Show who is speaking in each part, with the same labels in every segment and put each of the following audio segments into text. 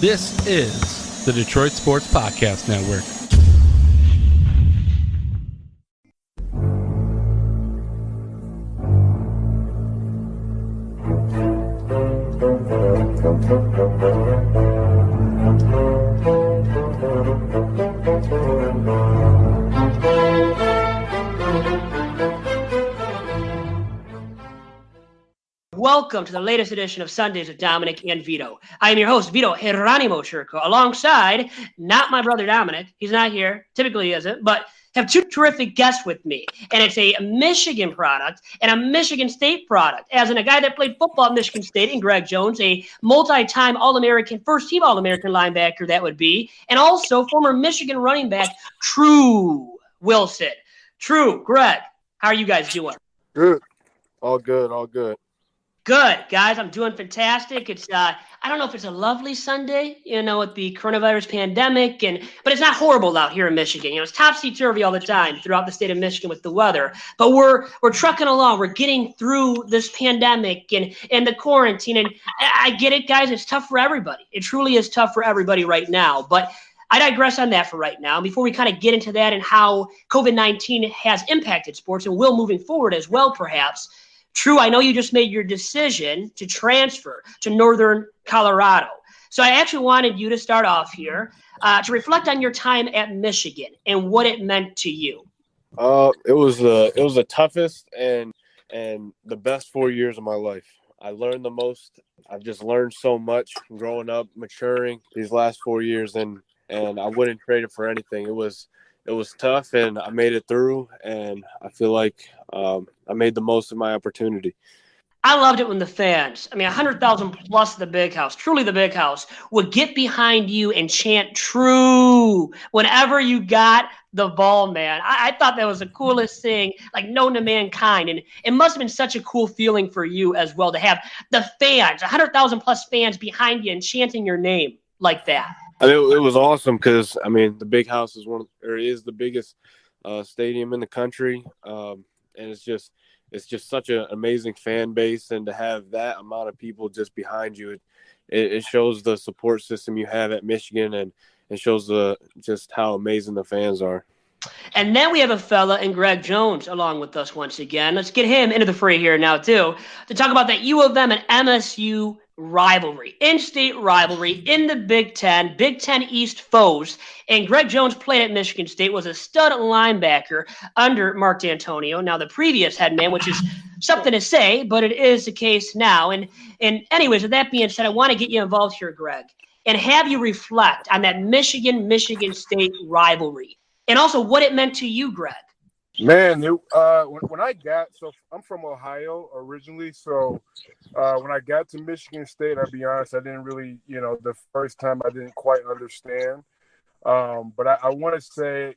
Speaker 1: This is the Detroit Sports Podcast Network.
Speaker 2: Welcome to the latest edition of Sundays with Dominic and Vito. I am your host, Vito Geronimo Churko, alongside, not my brother Dominic, he's not here, typically he isn't, but have two terrific guests with me. And it's a Michigan product and a Michigan State product. As in a guy that played football at Michigan State, and Greg Jones, a multi-time All-American, first-team All-American linebacker that would be, and also former Michigan running back, Tru Wilson. Tru, Greg, how are you guys doing?
Speaker 3: Good. All good, all good.
Speaker 2: Good, guys. I'm doing fantastic. It's I don't know if it's a lovely Sunday, with the coronavirus pandemic, but it's not horrible out here in Michigan. It's topsy-turvy all the time throughout the state of Michigan with the weather. But we're trucking along. We're getting through this pandemic and the quarantine. And I get it, guys. It's tough for everybody. It truly is tough for everybody right now. But I digress on that for right now. Before we kind of get into that and how COVID-19 has impacted sports and will moving forward as well, perhaps. Tru, I know you just made your decision to transfer to Northern Colorado. So I actually wanted you to start off here to reflect on your time at Michigan and what it meant to you.
Speaker 3: It was the toughest and the best 4 years of my life. I learned the most. I've just learned so much growing up, maturing these last 4 years, and I wouldn't trade it for anything. It was tough, and I made it through, and I feel like I made the most of my opportunity.
Speaker 2: I loved it when the fans, 100,000 plus the big house, truly the big house, would get behind you and chant Tru whenever you got the ball, man. I thought that was the coolest thing, like known to mankind. And it must have been such a cool feeling for you as well to have the fans, 100,000 plus fans behind you and chanting your name like that.
Speaker 3: It was awesome because, the big house is the biggest stadium in the country. And it's just such an amazing fan base, and to have that amount of people just behind you, it shows the support system you have at Michigan, and it shows just how amazing the fans are.
Speaker 2: And then we have a fella in Greg Jones along with us once again. Let's get him into the fray here now too, to talk about that U of M and MSU rivalry, in-state rivalry in the Big Ten East foes. And Greg Jones played at Michigan State, was a stud linebacker under Mark D'Antonio, now the previous head man, which is something to say, but it is the case now. And anyways, with that being said, I want to get you involved here, Greg, and have you reflect on that Michigan State rivalry, and also what it meant to you, Greg.
Speaker 4: Man, when I I'm from Ohio originally, so when I got to Michigan State, I'll be honest, I didn't really, the first time I didn't quite understand. But I want to say,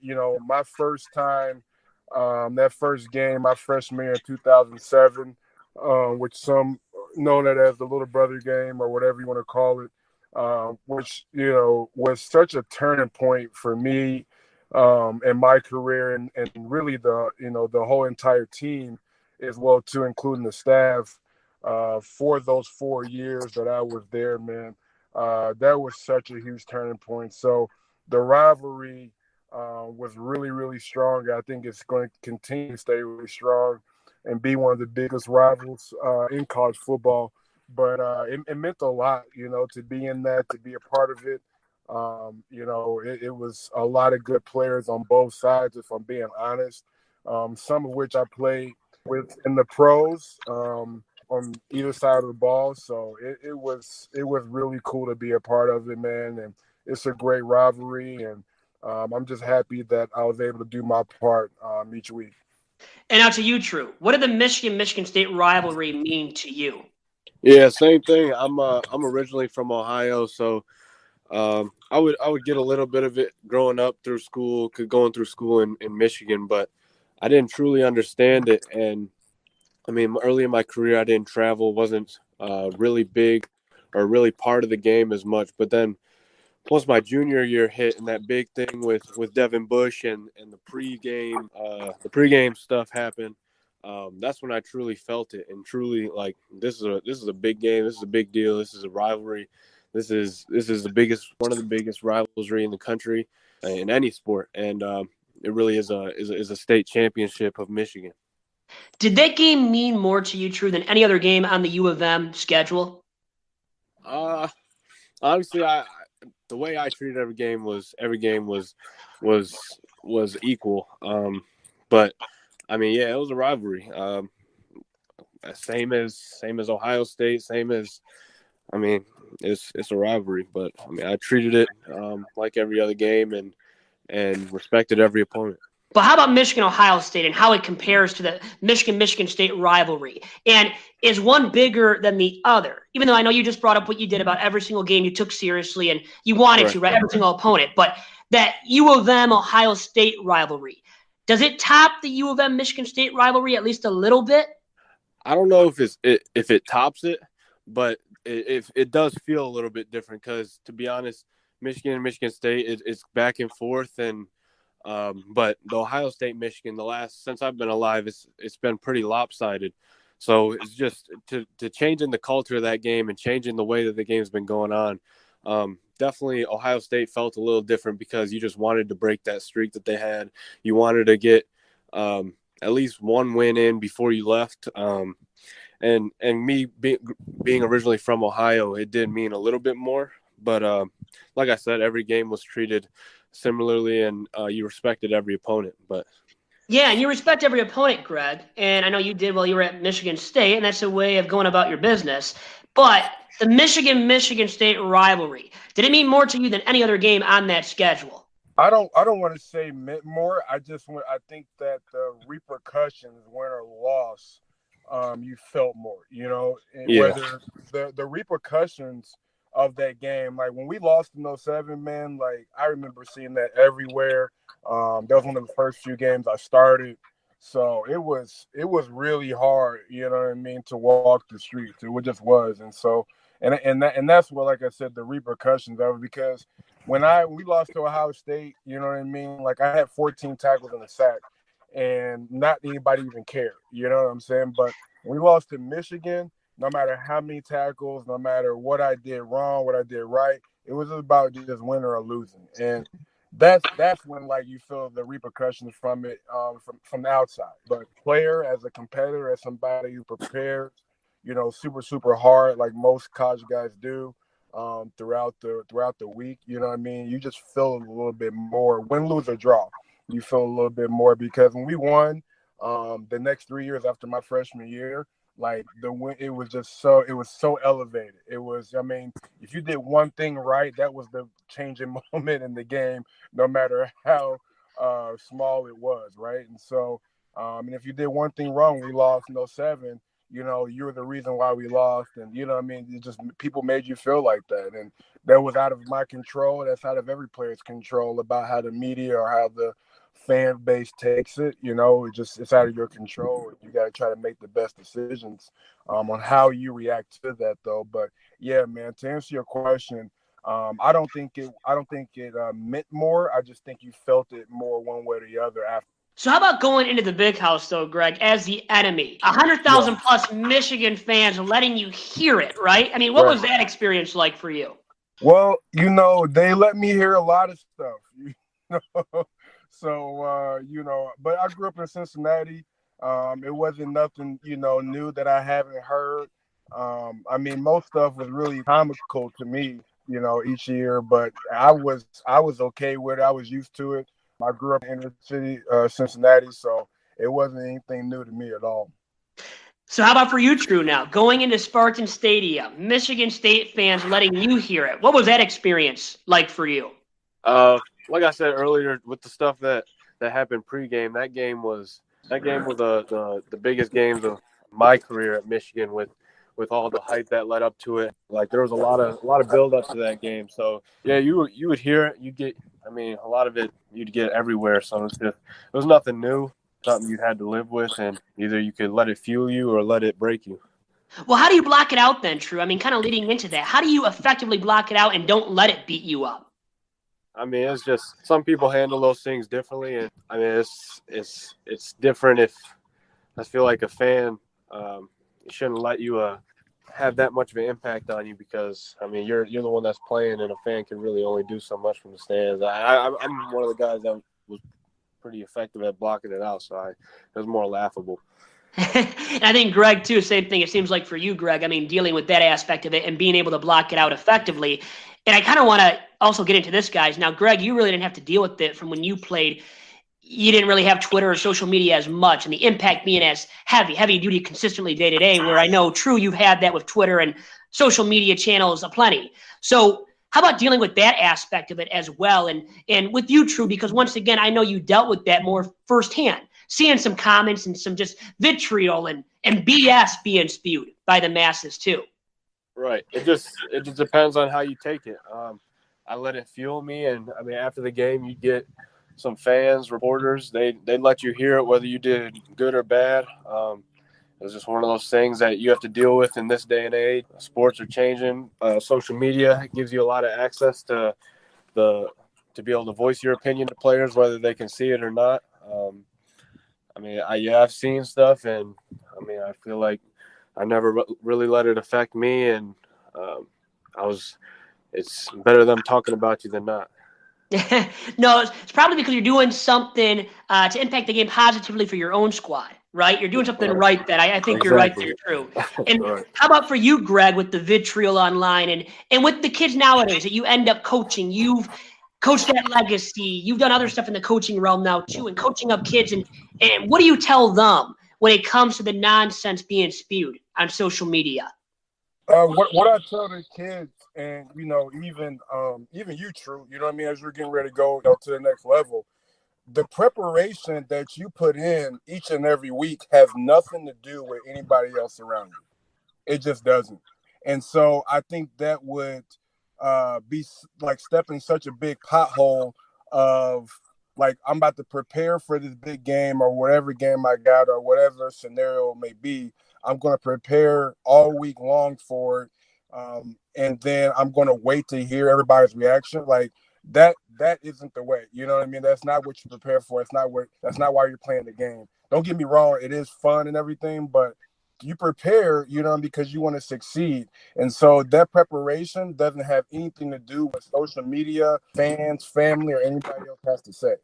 Speaker 4: my first time, that first game, my freshman year in 2007, which some know that as the little brother game or whatever you want to call it, which, was such a turning point for me. In my career and really the whole entire team as well too, including the staff for those 4 years that I was there, man. That was such a huge turning point. So the rivalry was really, really strong. I think it's going to continue to stay really strong and be one of the biggest rivals in college football. But it meant a lot, to be in that, to be a part of it. It was a lot of good players on both sides, if I'm being honest, some of which I played with in the pros on either side of the ball. So it was really cool to be a part of it, man. And it's a great rivalry. And I'm just happy that I was able to do my part each week.
Speaker 2: And now to you, Tru, what did the Michigan State rivalry mean to you?
Speaker 3: Yeah, same thing. I'm originally from Ohio, so I would get a little bit of it growing up going through school in Michigan, but I didn't truly understand it. And early in my career, I didn't travel, wasn't really big or really part of the game as much. But then once my junior year hit and that big thing with Devin Bush and the pregame stuff happened, that's when I truly felt it and truly like this is a big game. This is a big deal. This is a rivalry. This is one of the biggest rivalry in the country in any sport, and it really is a state championship of Michigan.
Speaker 2: Did that game mean more to you, Tru, than any other game on the U of M schedule?
Speaker 3: Honestly, the way I treated every game was equal. But I mean, yeah, it was a rivalry. Same as Ohio State, I mean, it's a rivalry. But I mean, I treated it like every other game and respected every opponent.
Speaker 2: But how about Michigan-Ohio State and how it compares to the Michigan-Michigan State rivalry? And is one bigger than the other? Even though I know you just brought up what you did about every single game you took seriously and you wanted to, right? Every single opponent. But that U of M-Ohio State rivalry, does it top the U of M-Michigan State rivalry at least a little bit?
Speaker 3: I don't know if it tops it, but it does feel a little bit different because, to be honest, Michigan and Michigan State, it's back and forth, and but the Ohio State Michigan, since I've been alive, it's been pretty lopsided. So it's just to changing the culture of that game and changing the way that the game's been going on. Definitely Ohio State felt a little different because you just wanted to break that streak that they had. You wanted to get at least one win in before you left. And me being originally from Ohio, it did mean a little bit more. But like I said, every game was treated similarly, and you respected every opponent. But
Speaker 2: yeah, and you respect every opponent, Greg. And I know you did while you were at Michigan State, and that's a way of going about your business. But the Michigan State rivalry, did it mean more to you than any other game on that schedule?
Speaker 4: I don't want to say meant more. I think that the repercussions, win or loss, you felt more, whether the repercussions of that game, like when we lost in 07, man, like I remember seeing that everywhere. That was one of the first few games I started. So it was really hard, you know what I mean, to walk the streets. It just was. And so, and that's what, like I said, the repercussions of it, because when we lost to Ohio State, you know what I mean? Like I had 14 tackles in a sack and not anybody even cared, you know what I'm saying? But when we lost to Michigan, no matter how many tackles, no matter what I did wrong, what I did right, it was about just winning or losing. And that's when, like, you feel the repercussions from it, from the outside. But player, as a competitor, as somebody who prepares, super, super hard, like most college guys do, throughout the week, you know what I mean? You just feel a little bit more, win, lose, or draw. You feel a little bit more because when we won the next 3 years after my freshman year, like the win, it was so elevated. It was, I mean, if you did one thing right, that was the changing moment in the game, no matter how small it was, right? And so, and if you did one thing wrong, we lost in 07, you're the reason why we lost. And, you know what I mean? It just, people made you feel like that. And that was out of my control. That's out of every player's control about how the media or how the fan base takes it. It's out of your control. You got to try to make the best decisions on how you react to that, though. But yeah, man, to answer your question, I don't think it meant more. I just think you felt it more one way or the other after.
Speaker 2: So how about going into the big house, though, Greg, as the enemy? 100,000 plus Michigan fans letting you hear it, right? I mean, what was that experience like for you?
Speaker 4: Well, they let me hear a lot of stuff. So, but I grew up in Cincinnati. It wasn't nothing, new that I haven't heard. I mean, most stuff was really comical to me, each year, but I was okay with it. I was used to it. I grew up in the city, Cincinnati, so it wasn't anything new to me at all.
Speaker 2: So how about for you, Tru, now? Going into Spartan Stadium, Michigan State fans letting you hear it. What was that experience like for you?
Speaker 3: Like I said earlier, with the stuff that happened pregame, that game was the biggest games of my career at Michigan with all the hype that led up to it. Like there was a lot of build up to that game. So yeah, you would hear it. A lot of it you'd get everywhere. So it was nothing new, something you had to live with, and either you could let it fuel you or let it break you.
Speaker 2: Well, how do you block it out then, Tru? I mean, kind of leading into that, how do you effectively block it out and don't let it beat you up?
Speaker 3: I mean, it's just some people handle those things differently, and I mean, it's different. If I feel like a fan, it shouldn't let you have that much of an impact on you because, I mean, you're the one that's playing, and a fan can really only do so much from the stands. I'm one of the guys that was pretty effective at blocking it out, so it was more laughable.
Speaker 2: And I think Greg too, same thing. It seems like for you, Greg, I mean, dealing with that aspect of it and being able to block it out effectively. And I kind of want to also get into this, guys. Now, Greg, you really didn't have to deal with it from when you played. You didn't really have Twitter or social media as much, and the impact being as heavy duty consistently day to day, where I know, Tru, you've had that with Twitter and social media channels aplenty. So how about dealing with that aspect of it as well? And with you, Tru, because once again, I know you dealt with that more firsthand, seeing some comments and some just vitriol and BS being spewed by the masses too.
Speaker 3: Right. It just depends on how you take it. I let it fuel me, and I mean, after the game, you get some fans, reporters, they let you hear it, whether you did good or bad. It was just one of those things that you have to deal with in this day and age. Sports are changing. Social media gives you a lot of access to be able to voice your opinion to players, whether they can see it or not. I mean, I've seen stuff, and I mean, I feel like I never really let it affect me, and it's better them talking about you than not.
Speaker 2: No, it's probably because you're doing something to impact the game positively for your own squad, right? You're doing something right that I think you're right there, Tru. And how about for you, Greg, with the vitriol online and with the kids nowadays that you end up coaching? You've coached that legacy. You've done other stuff in the coaching realm now too, and coaching up kids. And what do you tell them when it comes to the nonsense being spewed on social media?
Speaker 4: What I tell the kids, and even you, Tru, you know what I mean, as you're getting ready to go to the next level, the preparation that you put in each and every week has nothing to do with anybody else around you. It just doesn't. And so I think that would be like stepping such a big pothole of like, I'm about to prepare for this big game or whatever game I got or whatever scenario it may be. I'm going to prepare all week long for it. And then I'm going to wait to hear everybody's reaction. Like that isn't the way, you know what I mean? That's not what you prepare for. That's not why you're playing the game. Don't get me wrong. It is fun and everything, but you prepare, because you want to succeed. And so that preparation doesn't have anything to do with social media, fans, family, or anybody else has to say.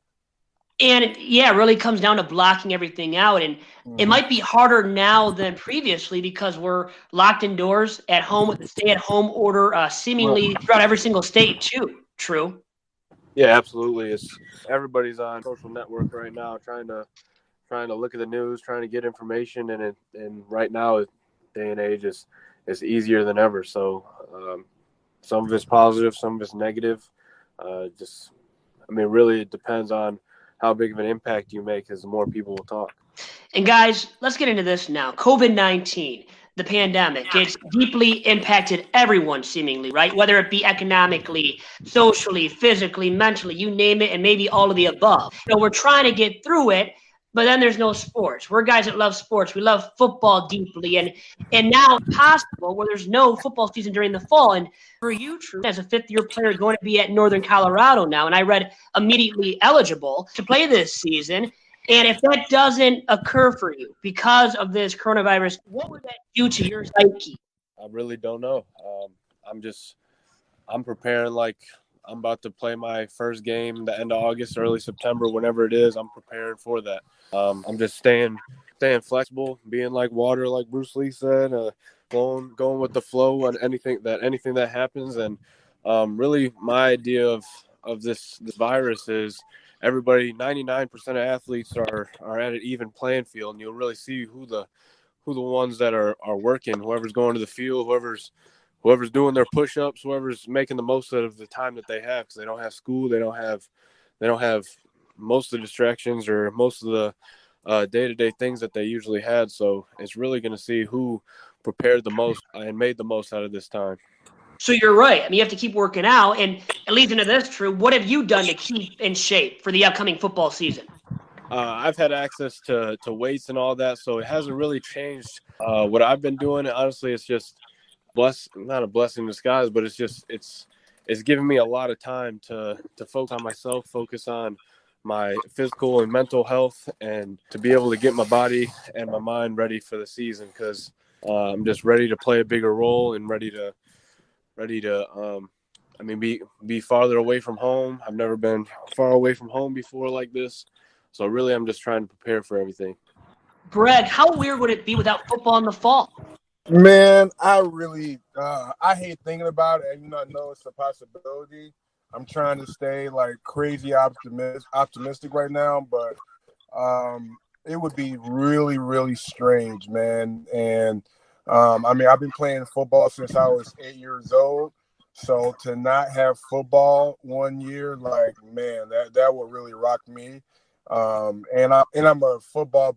Speaker 2: And it really comes down to blocking everything out. And it might be harder now than previously because we're locked indoors at home with the stay-at-home order seemingly throughout every single state too. Tru?
Speaker 3: Yeah, absolutely. Everybody's on social network right now trying to look at the news, trying to get information, and right now, day and age is easier than ever. So some of it's positive, some of it's negative. Really, it depends on how big of an impact you make as the more people will talk.
Speaker 2: And guys, let's get into this now. COVID-19, the pandemic, it's deeply impacted everyone seemingly, right? Whether it be economically, socially, physically, mentally, you name it, and maybe all of the above. We're trying to get through it, but then there's no sports. We're guys that love sports. We love football deeply. And now it's possible where there's no football season during the fall. And for you, Tru, as a fifth-year player going to be at Northern Colorado now, and I read immediately eligible to play this season. And if that doesn't occur for you because of this coronavirus, what would that do to your psyche?
Speaker 3: I really don't know. I'm preparing like I'm about to play my first game the end of August, early September, whenever it is. I'm preparing for that. I'm just staying flexible, being like water, like Bruce Lee said, going with the flow on anything that happens. And really, my idea of this virus is everybody. 99% of athletes are at an even playing field, and you'll really see who the ones that are working, whoever's going to the field, whoever's doing their push-ups, whoever's making the most out of the time that they have, because they don't have school, they don't have most of the distractions or most of the day-to-day things that they usually had. So it's really going to see who prepared the most and made the most out of this time.
Speaker 2: So you're right. I mean, you have to keep working out, and it leads into this, Tru. What have you done to keep in shape for the upcoming football season?
Speaker 3: I've had access to weights and all that, so it hasn't really changed what I've been doing. Honestly, it's just not a blessing in disguise, but it's given me a lot of time to focus on myself, focus on my physical and mental health, and to be able to get my body and my mind ready for the season. Because I'm just ready to play a bigger role and ready to be farther away from home. I've never been far away from home before like this. So really, I'm just trying to prepare for everything.
Speaker 2: Greg, how weird would it be without football in the fall?
Speaker 4: Man, I really I hate thinking about it, and I know it's a possibility. I'm trying to stay like crazy optimistic right now, but it would be really, really strange, man. And I've been playing football since I was 8 years old. So to not have football 1 year, like, man, that would really rock me. I'm a football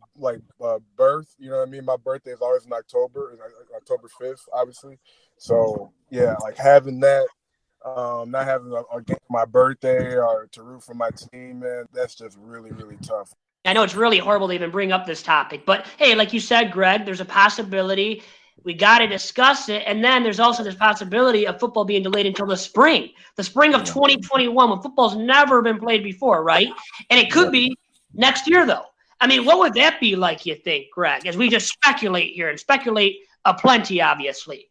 Speaker 4: birth. You know what I mean? My birthday is always in October, October 5th, obviously. So yeah, like having that, not having a game for my birthday or to root for my team, man, that's just really, really tough.
Speaker 2: I know it's really horrible to even bring up this topic, but hey, like you said, Greg, there's a possibility. We got to discuss it. And then there's also this possibility of football being delayed until the spring of 2021, when football's never been played before, right? And it could be next year, though. I mean, what would that be like, you think, Greg, as we just speculate here and speculate aplenty, obviously?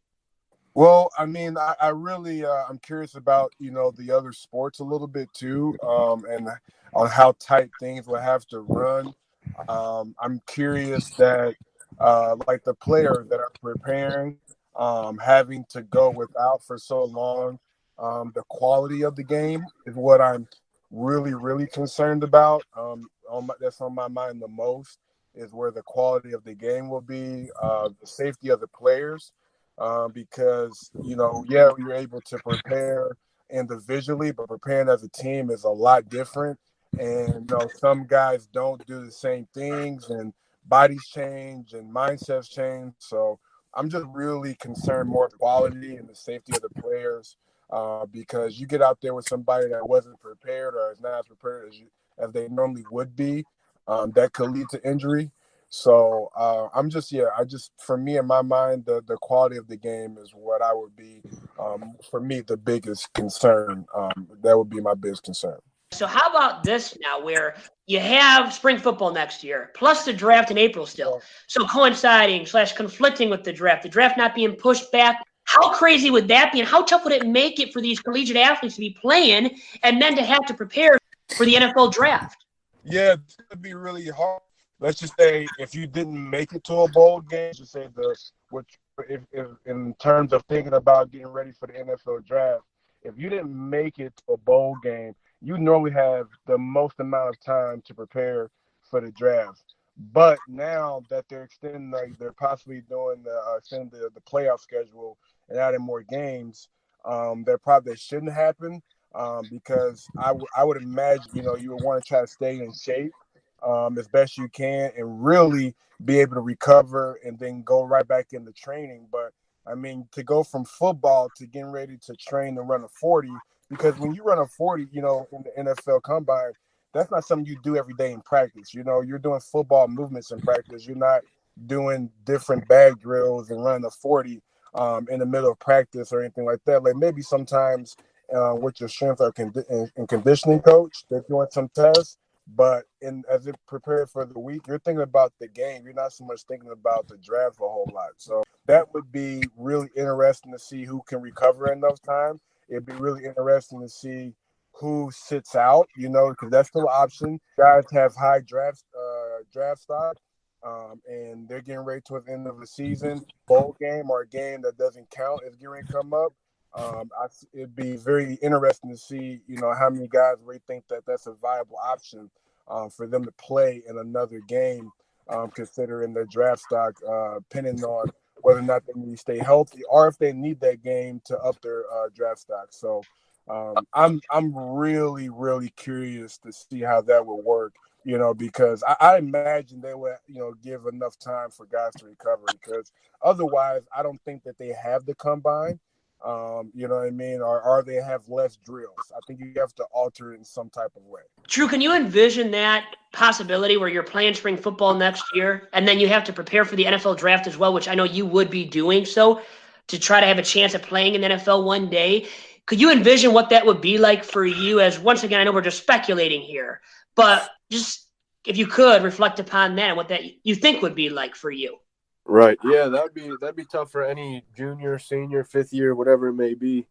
Speaker 4: Well, I mean, I really I'm curious about, the other sports a little bit too, and on how tight things will have to run. I'm curious that like the players that are preparing, having to go without for so long, the quality of the game is what I'm really, really concerned about. That's on my mind the most, is where the quality of the game will be, the safety of the players. Because, you're able to prepare individually, but preparing as a team is a lot different. And, some guys don't do the same things, and bodies change and mindsets change. So I'm just really concerned more quality and the safety of the players, because you get out there with somebody that wasn't prepared or is not as prepared as they normally would be, that could lead to injury. So for me, in my mind, the quality of the game is what I would be, for me, the biggest concern. That would be my biggest concern.
Speaker 2: So how about this now, where you have spring football next year, plus the draft in April still. So coinciding / conflicting with the draft not being pushed back. How crazy would that be? And how tough would it make it for these collegiate athletes to be playing and then to have to prepare for the NFL draft?
Speaker 4: Yeah, it's going to be really hard. Let's just say if you didn't make it to a bowl game, just say if in terms of thinking about getting ready for the NFL draft, if you didn't make it to a bowl game, you normally have the most amount of time to prepare for the draft. But now that they're extending, like they're possibly doing extending the playoff schedule and adding more games, that shouldn't happen, because I would imagine you would want to try to stay in shape, as best you can, and really be able to recover and then go right back into training. But I mean, to go from football to getting ready to train and run a 40, because when you run a 40, in the NFL combine, that's not something you do every day in practice. You're doing football movements in practice. You're not doing different bag drills and running a 40 in the middle of practice or anything like that. Like maybe sometimes with your strength and conditioning coach, they're doing some tests. But as it prepared for the week, you're thinking about the game. You're not so much thinking about the draft a whole lot. So that would be really interesting to see who can recover enough time. It'd be really interesting to see who sits out, because that's still an option. Guys have high draft stock, and they're getting ready towards the end of the season. Bowl game or a game that doesn't count is getting ready to come up. It'd be very interesting to see, how many guys really think that that's a viable option for them to play in another game, considering their draft stock, depending on whether or not they need to stay healthy or if they need that game to up their draft stock. So I'm really, really curious to see how that will work, because I imagine they would, give enough time for guys to recover, because otherwise I don't think that they have the combine. You know what I mean? Or they have less drills. I think you have to alter it in some type of way.
Speaker 2: Tru, can you envision that possibility where you're playing spring football next year and then you have to prepare for the NFL draft as well, which I know you would be doing so, to try to have a chance at playing in the NFL one day? Could you envision what that would be like for you? As once again, I know we're just speculating here, but just if you could reflect upon that and what that you think would be like for you.
Speaker 3: Right. Yeah, that'd be tough for any junior, senior, fifth year, whatever it may be,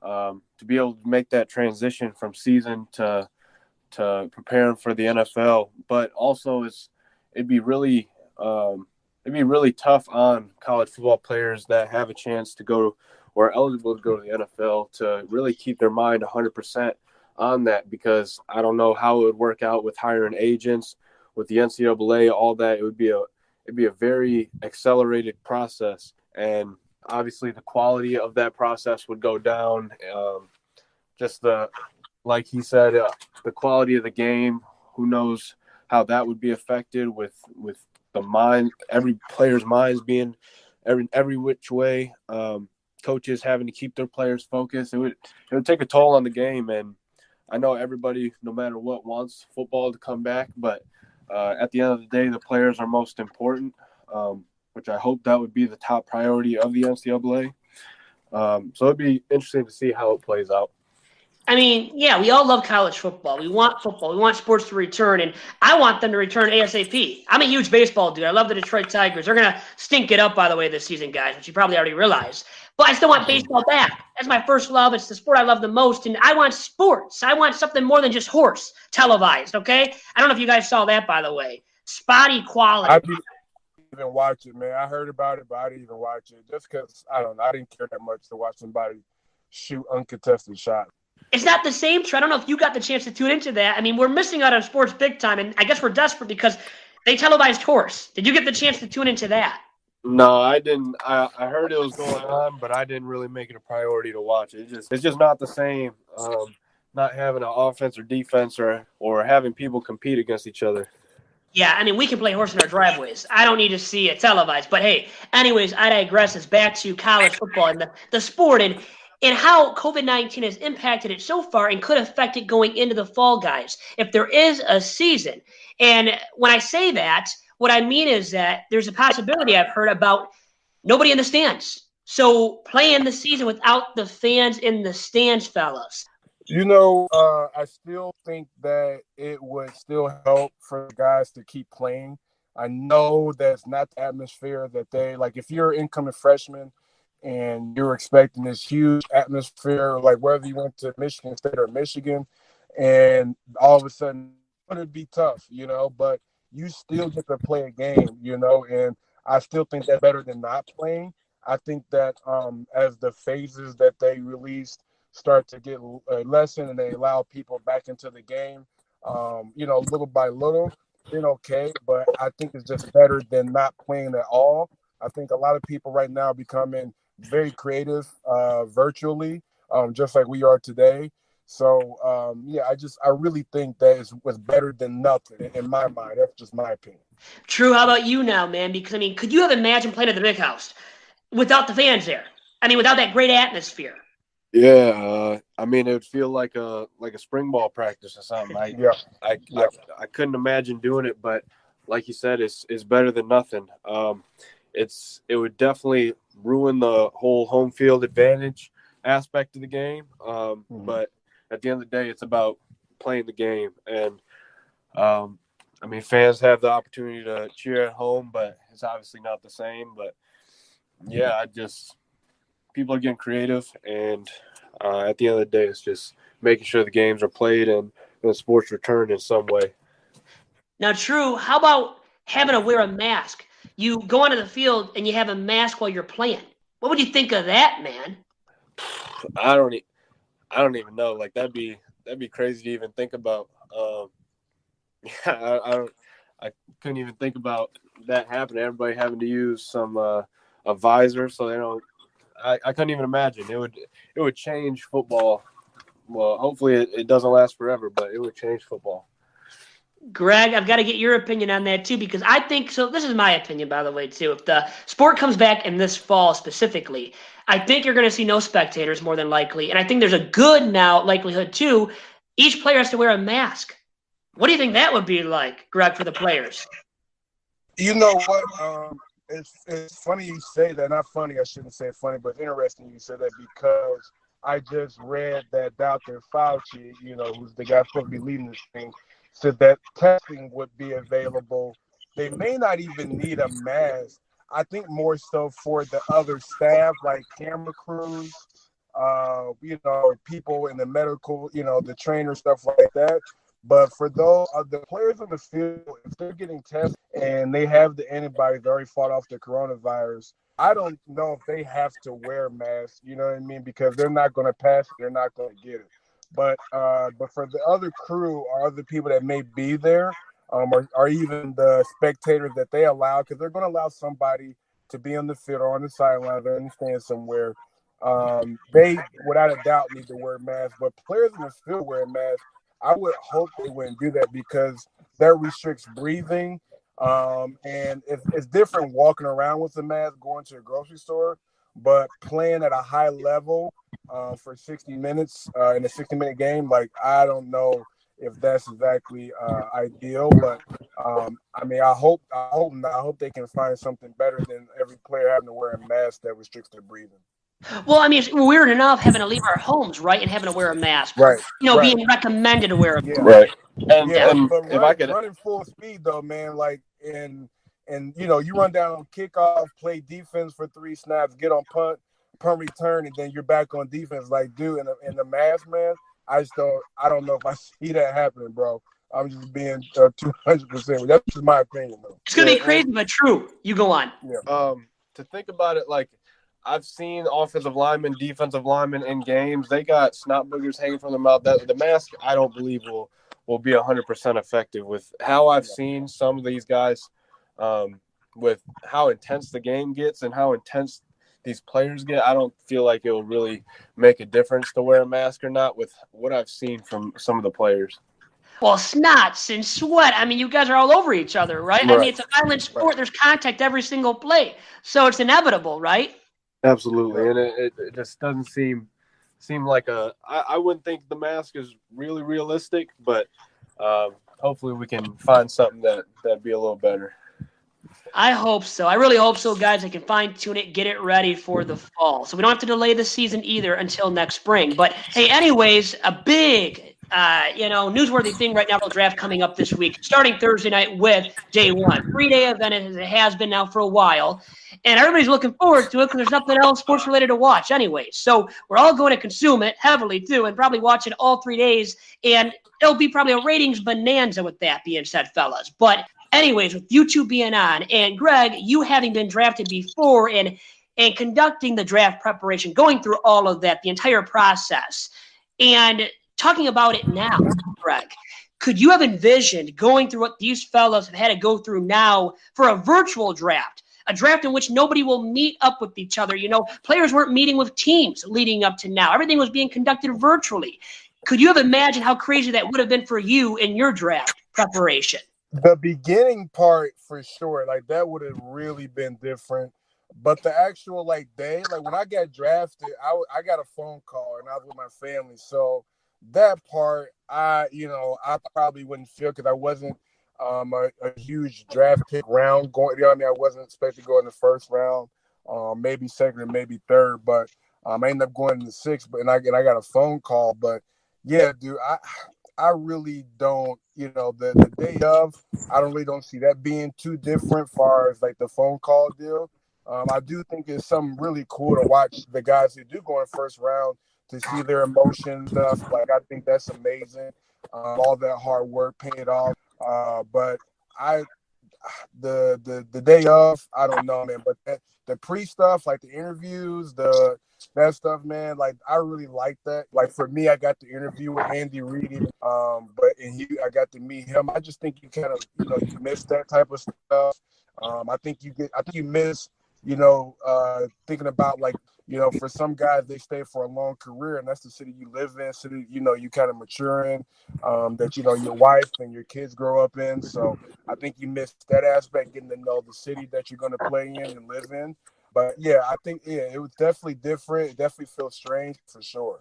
Speaker 3: to be able to make that transition from season to preparing for the NFL. But also, it'd be really it'd be really tough on college football players that have a chance to go or are eligible to go to the NFL to really keep their mind 100% on that, because I don't know how it would work out with hiring agents, with the NCAA, all that. It'd be a very accelerated process, and obviously the quality of that process would go down. Like he said, the quality of the game. Who knows how that would be affected with the mind, every player's minds being every which way. Coaches having to keep their players focused. It would take a toll on the game, and I know everybody, no matter what, wants football to come back, but at the end of the day, the players are most important, which I hope that would be the top priority of the NCAA. So it'd be interesting to see how it plays out.
Speaker 2: I mean, yeah, we all love college football. We want football. We want sports to return, and I want them to return ASAP. I'm a huge baseball dude. I love the Detroit Tigers. They're going to stink it up, by the way, this season, guys, which you probably already realized. But I still want baseball back. That's my first love. It's the sport I love the most, and I want sports. I want something more than just horse televised, okay? I don't know if you guys saw that, by the way. Spotty quality.
Speaker 4: I didn't even watch it, man. I heard about it, but I didn't even watch it just because, I don't know, I didn't care that much to watch somebody shoot uncontested shots.
Speaker 2: It's not the same, Trey. I don't know if you got the chance to tune into that. I mean, we're missing out on sports big time, and I guess we're desperate because they televised horse. Did you get the chance to tune into that?
Speaker 3: No, I didn't. I heard it was going on, but I didn't really make it a priority to watch it. It's just not the same. Not having an offense or defense or having people compete against each other.
Speaker 2: Yeah, I mean, we can play horse in our driveways. I don't need to see it televised. But, hey, anyways, I digress. It's back to college football and the sport and how COVID-19 has impacted it so far and could affect it going into the fall, guys, if there is a season. And when I say that, what I mean is that there's a possibility I've heard about nobody in the stands. So playing the season without the fans in the stands, fellas.
Speaker 4: You know, I still think that it would still help for guys to keep playing. I know that's not the atmosphere that they like. If you're an incoming freshman and you're expecting this huge atmosphere, like whether you went to Michigan State or Michigan, and all of a sudden it's going to be tough, you know, but you still get to play a game, you know, and I still think that's better than not playing. I think that as the phases that they released start to get lessened and they allow people back into the game, you know, little by little, then okay. But I think it's just better than not playing at all. I think a lot of people right now are becoming very creative virtually, just like we are today. So, yeah, I really think that it was better than nothing in my mind. That's just my opinion.
Speaker 2: Tru, how about you now, man? Because, I mean, could you have imagined playing at the big house without the fans there? I mean, without that great atmosphere.
Speaker 3: Yeah, I mean, it would feel like a spring ball practice or something. I couldn't imagine doing it, but like you said, it's better than nothing. It would definitely ruin the whole home field advantage aspect of the game. But at the end of the day, it's about playing the game, and I mean, fans have the opportunity to cheer at home, but it's obviously not the same. But yeah, people are getting creative, and at the end of the day, it's just making sure the games are played and the sports return in some way.
Speaker 2: Now, Tru, how about having to wear a mask? You go onto the field and you have a mask while you're playing. What would you think of that, man?
Speaker 3: I don't even know. Like that'd be crazy to even think about. I couldn't even think about that happening. Everybody having to use some a visor, so they don't. I couldn't even imagine. It would change football. Well, hopefully it doesn't last forever, but it would change football.
Speaker 2: Greg, I've got to get your opinion on that too, because I think so. This is my opinion, by the way, too. If the sport comes back in this fall specifically, I think you're going to see no spectators more than likely, and I think there's a good now likelihood too. Each player has to wear a mask. What do you think that would be like, Greg, for the players?
Speaker 4: You know what? It's funny you say that. Not funny, I shouldn't say funny, but interesting you said that because I just read that Dr. Fauci, you know, who's the guy supposed to be leading this thing, said that testing would be available. They may not even need a mask. I think more so for the other staff, like camera crews, people in the medical, the trainer, stuff like that. But for those the players in the field, if they're getting tested and they have the antibodies, they already fought off the coronavirus, I don't know if they have to wear masks, you know what I mean? Because they're not going to pass it, they're not going to get it. But for the other crew or other people that may be there, or even the spectators that they allow, because they're going to allow somebody to be on the field or on the sideline, they're going to stand somewhere. They, without a doubt, need to wear masks. But players in the field wearing masks, I would hope they wouldn't do that because that restricts breathing. And it's different walking around with a mask, going to a grocery store, but playing at a high level for 60 minutes in a 60-minute game, like, I don't know if that's exactly ideal, but I hope they can find something better than every player having to wear a mask that restricts their breathing.
Speaker 2: Well, I mean, it's weird enough having to leave our homes, right, and having to wear a mask.
Speaker 4: Right.
Speaker 2: Being recommended to wear a mask.
Speaker 3: Right. And
Speaker 4: but
Speaker 3: if I could
Speaker 4: running full speed though, man, like and you run down on kickoff, play defense for 3 snaps, get on punt return, and then you're back on defense. Like, dude, in the mask, man, I don't know if I see that happening, bro. I'm just being 200%. That's just my opinion, though.
Speaker 2: It's gonna be crazy, but true. You go on.
Speaker 3: Yeah. To think about it, like, I've seen offensive linemen, defensive linemen in games. They got snot boogers hanging from their mouth. The mask, I don't believe, will be 100% effective. With how I've seen some of these guys, with how intense the game gets and how intense these players get, I don't feel like it will really make a difference to wear a mask or not with what I've seen from some of the players.
Speaker 2: Well, snots and sweat. I mean, you guys are all over each other, right? I mean, it's a violent sport. Right. There's contact every single play. So it's inevitable, right?
Speaker 3: Absolutely. And it just doesn't seem like I wouldn't think the mask is really realistic, but hopefully we can find something that'd be a little better.
Speaker 2: I hope so. I really hope so, guys. I can fine-tune it, get it ready for the fall. So we don't have to delay the season either until next spring. But, hey, anyways, a big newsworthy thing right now for the draft coming up this week, starting Thursday night with day one. 3-day event as it has been now for a while. And everybody's looking forward to it because there's nothing else sports-related to watch anyway. So we're all going to consume it heavily, too, and probably watch it all 3 days. And it'll be probably a ratings bonanza with that being said, fellas. But anyways, with you two being on, and Greg, you having been drafted before and conducting the draft preparation, going through all of that, the entire process, and talking about it now, Greg, could you have envisioned going through what these fellas have had to go through now for a virtual draft, a draft in which nobody will meet up with each other? Players weren't meeting with teams leading up to now. Everything was being conducted virtually. Could you have imagined how crazy that would have been for you in your draft preparation?
Speaker 4: The beginning part, for sure, like, that would have really been different. But the actual, day, when I got drafted, I got a phone call, and I was with my family. So that part, I probably wouldn't feel because I wasn't a huge draft pick round going. I wasn't expected to go in the first round, maybe second or maybe third. But I ended up going in the sixth. And I got a phone call. But yeah, dude, I really don't, the day of, I really don't see that being too different as far as the phone call deal. I do think it's something really cool to watch the guys who do go in first round to see their emotions stuff. I think that's amazing. All that hard work paid off. But the day of, I don't know, man. But the pre stuff, the interviews, that stuff, man, I really like that. For me, I got the interview with Andy Reid, I got to meet him. I just think you kind of, you miss that type of stuff. I think you miss, thinking about for some guys, they stay for a long career, and that's the city you live in, city, you kind of mature in, that, your wife and your kids grow up in. So I think you miss that aspect, getting to know the city that you're going to play in and live in. But yeah, I think, it was definitely different. It definitely feels strange for sure.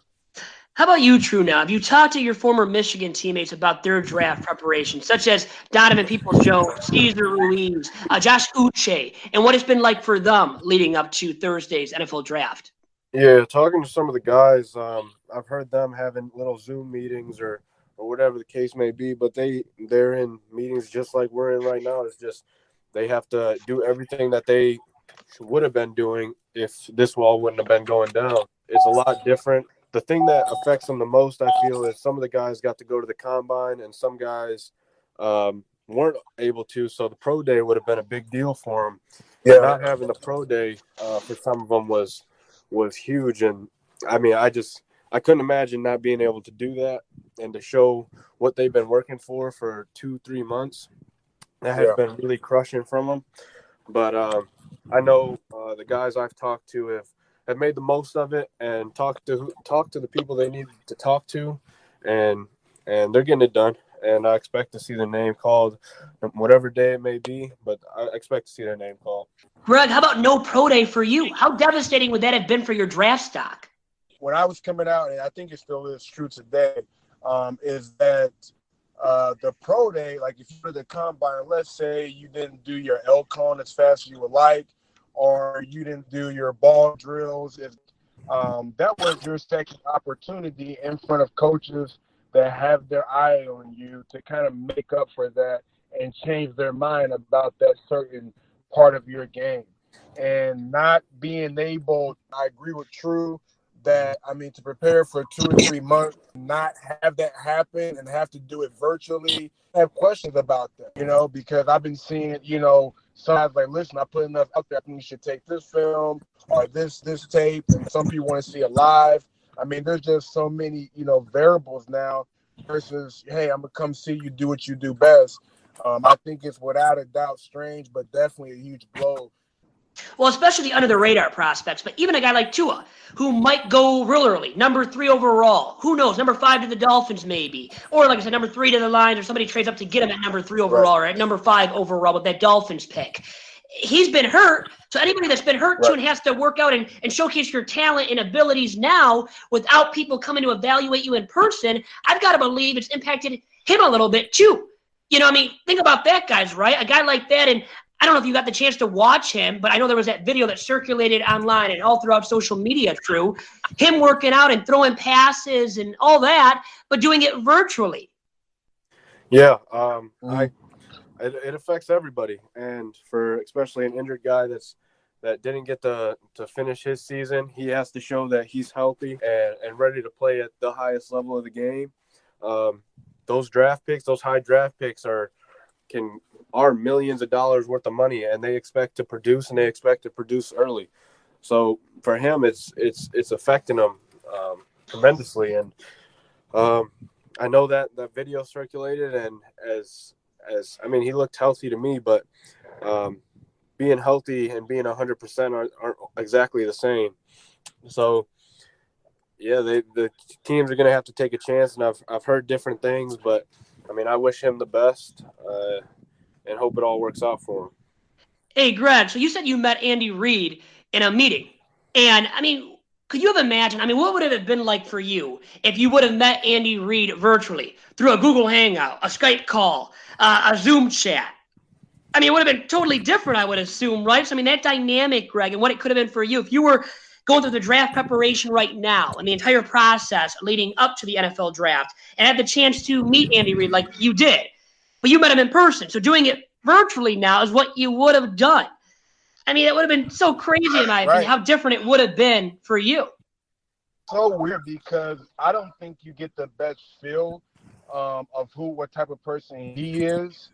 Speaker 2: How about you, Tru? Now, have you talked to your former Michigan teammates about their draft preparation, such as Donovan Peoples-Jones, Cesar Ruiz, Josh Uche, and what it's been like for them leading up to Thursday's NFL draft?
Speaker 3: Yeah, talking to some of the guys, I've heard them having little Zoom meetings or whatever the case may be, but they're in meetings just like we're in right now. It's just they have to do everything that they would have been doing if this wall wouldn't have been going down. It's a lot different. The thing that affects them the most, I feel, is some of the guys got to go to the combine and some guys weren't able to. So the pro day would have been a big deal for them. Yeah. Not having the pro day for some of them was huge. And I mean, I couldn't imagine not being able to do that and to show what they've been working for 2-3 months. That has been really crushing from them. But I know the guys I've talked to have made the most of it and talked to the people they need to talk to, and they're getting it done. And I expect to see their name called whatever day it may be, but I expect to see their name called.
Speaker 2: Greg, how about no pro day for you? How devastating would that have been for your draft stock?
Speaker 4: When I was coming out, and I think it still is true today, is that the pro day, like if you go to the combine, let's say you didn't do your L cone as fast as you would like, or you didn't do your ball drills, that was your second opportunity in front of coaches that have their eye on you to kind of make up for that and change their mind about that certain part of your game. And not being able, I agree with Tru, that, I mean, to prepare for 2 or 3 months, not have that happen and have to do it virtually, I have questions about that, because I've been seeing, some guys like, listen, I put enough out there, I think you should take this film or this tape, and some people want to see it live. I mean, there's just so many, variables now versus, hey, I'm going to come see you do what you do best. I think it's without a doubt strange, but definitely a huge blow.
Speaker 2: Well, especially the under-the-radar prospects, but even a guy like Tua, who might go real early, number 3 overall. Who knows, number 5 to the Dolphins maybe. Or like I said, number 3 to the Lions, or somebody trades up to get him at number 3 overall, or at number 5 overall with that Dolphins pick. He's been hurt, so anybody that's been hurt too and has to work out and showcase your talent and abilities now without people coming to evaluate you in person, I've got to believe it's impacted him a little bit too. Think about that, guys, right? A guy like that, and I don't know if you got the chance to watch him, but I know there was that video that circulated online and all throughout social media, Tru, him working out and throwing passes and all that, but doing it virtually.
Speaker 3: Yeah, it affects everybody, and for especially an injured guy that didn't get to finish his season, he has to show that he's healthy and ready to play at the highest level of the game. Those draft picks, those high draft picks are millions of dollars worth of money, and they expect to produce, and they expect to produce early. So for him, it's affecting him tremendously. And I know that video circulated, and he looked healthy to me, but being healthy and being 100% aren't exactly the same. So yeah, the teams are going to have to take a chance, and I've heard different things, but I wish him the best and hope it all works out for him.
Speaker 2: Hey, Greg, so you said you met Andy Reid in a meeting. And, could you have imagined, what would it have been like for you if you would have met Andy Reid virtually through a Google Hangout, a Skype call, a Zoom chat? It would have been totally different, I would assume, right? So, that dynamic, Greg, and what it could have been for you if you were going through the draft preparation right now and the entire process leading up to the NFL draft and had the chance to meet Andy Reid like you did, but you met him in person. So doing it virtually now is what you would have done. It would have been so crazy in my opinion, how different it would have been for you.
Speaker 4: So weird because I don't think you get the best feel of what type of person he is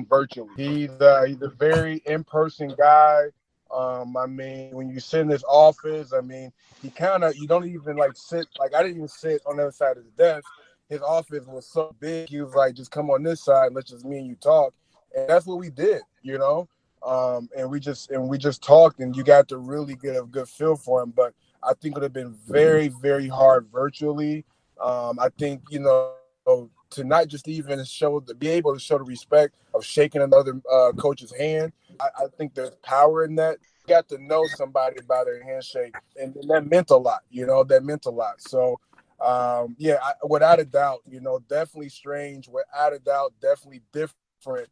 Speaker 4: virtually. He's a very in-person guy. When you sit in his office, you don't even sit, I didn't even sit on the other side of the desk. His office was so big, he was like, just come on this side, let's just me and you talk. And that's what we did, and we just talked, and you got to really get a good feel for him. But I think it would have been very, very hard virtually. I think, to not just even be able to show the respect of shaking another coach's hand. I think there's power in that. You got to know somebody by their handshake, and that meant a lot, So, without a doubt, definitely strange. Without a doubt, definitely different.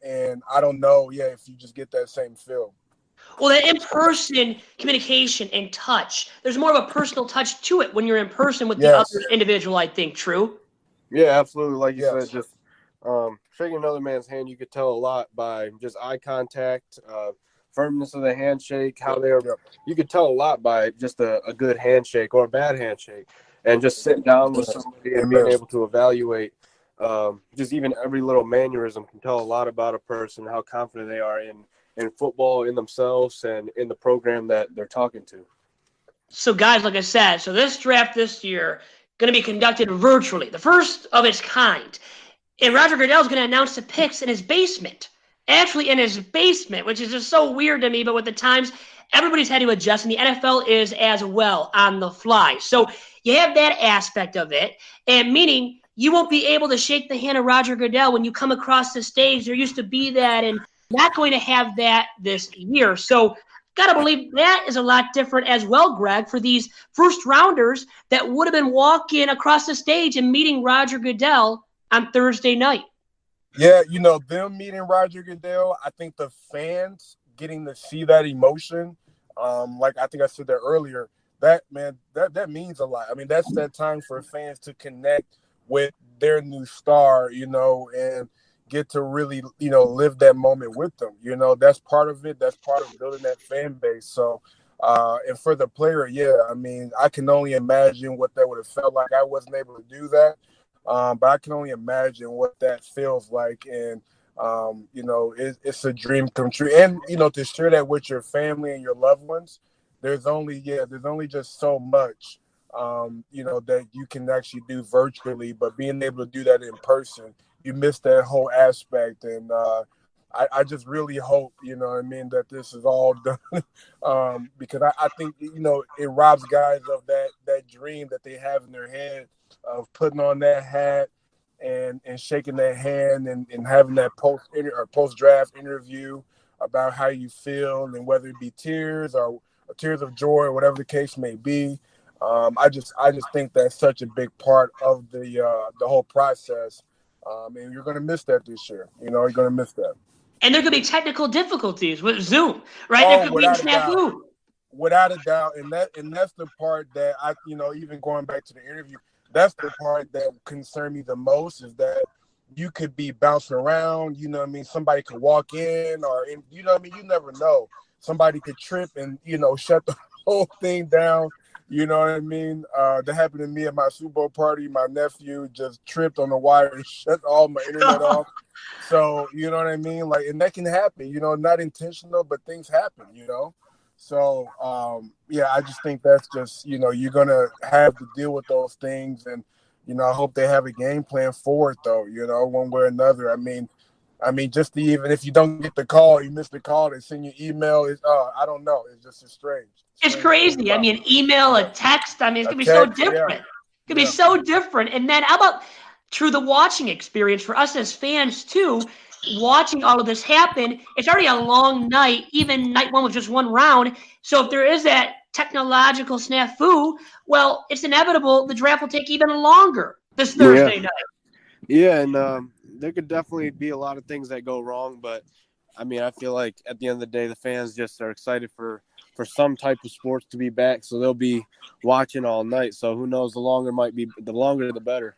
Speaker 4: And I don't know, if you just get that same feel.
Speaker 2: Well, that in-person communication and touch, there's more of a personal touch to it when you're in person with the other individual, I think, Tru?
Speaker 3: Yeah, absolutely. Like you said, just shaking another man's hand, you could tell a lot by just eye contact, firmness of the handshake, how they are. You could tell a lot by just a good handshake or a bad handshake, and just sitting down with somebody and being able to evaluate. Just even every little mannerism can tell a lot about a person, how confident they are in football, in themselves, and in the program that they're talking to.
Speaker 2: So, guys, like I said, so this draft this year going to be conducted virtually, the first of its kind. And Roger Goodell is going to announce the picks in his basement. Actually, in his basement, which is just so weird to me. But with the times, everybody's had to adjust, and the NFL is as well on the fly. So you have that aspect of it, and meaning you won't be able to shake the hand of Roger Goodell when you come across the stage. There used to be that, and not going to have that this year. So got to believe that is a lot different as well, Greg, for these first rounders that would have been walking across the stage and meeting Roger Goodell on Thursday night.
Speaker 4: Yeah, them meeting Roger Goodell, I think the fans getting to see that emotion, like I think I said that earlier, that means a lot. I mean, that's that time for fans to connect with their new star, and get to really, live that moment with them. That's part of it. That's part of building that fan base. So, and for the player, yeah, I mean, I can only imagine what that would have felt like. I wasn't able to do that, but I can only imagine what that feels like. And, it's a dream come true. And, to share that with your family and your loved ones, there's only just so much, that you can actually do virtually, but being able to do that in person, you miss that whole aspect. And I just really hope, that this is all done because I think, it robs guys of that dream that they have in their head of putting on that hat and shaking that hand and having that post-draft interview about how you feel, and whether it be tears or tears of joy or whatever the case may be. I just think that's such a big part of the whole process. And you're going to miss that this year. You're going to miss that.
Speaker 2: And there could be technical difficulties with Zoom, right? There could be a snafu.
Speaker 4: Without a doubt. And that's the part that I, even going back to the interview, that's the part that concerned me the most, is that you could be bouncing around, somebody could walk in you never know. Somebody could trip and, shut the whole thing down. You know what I mean? That happened to me at my Super Bowl party. My nephew just tripped on the wire and shut all my internet off. So, you know what I mean? Like, and that can happen, not intentional, but things happen, So, I just think that's just, you're going to have to deal with those things. And, I hope they have a game plan for it, though, one way or another. I mean, just even if you don't get the call, you miss the call, they send you email. I don't know. It's just strange.
Speaker 2: It's crazy. I mean, an email, a text. I mean, it's going to be so different. It could be so different. And then how about through the watching experience for us as fans, too, watching all of this happen? It's already a long night, even night one with just one round. So if there is that technological snafu, well, it's inevitable the draft will take even longer this Thursday night.
Speaker 3: Yeah, and there could definitely be a lot of things that go wrong. But, I mean, I feel like at the end of the day, the fans just are excited for some type of sports to be back, so they'll be watching all night. So who knows? The longer the better.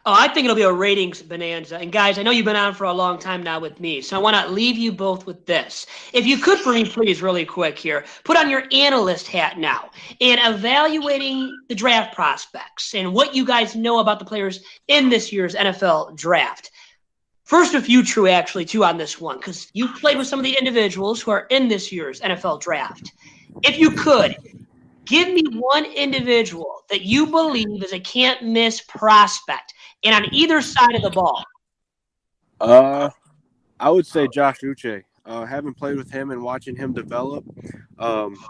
Speaker 2: Oh, I think it'll be a ratings bonanza. And guys, I know you've been on for a long time now with me, so I want to leave you both with this. If you could, for me, please, really quick here, put on your analyst hat now and evaluating the draft prospects and what you guys know about the players in this year's NFL draft. First with you, Tru, actually, too, on this one, because you played with some of the individuals who are in this year's NFL draft. If you could, give me one individual that you believe is a can't-miss prospect, and on either side of the ball.
Speaker 3: I would say Josh Uche. Having played with him and watching him develop,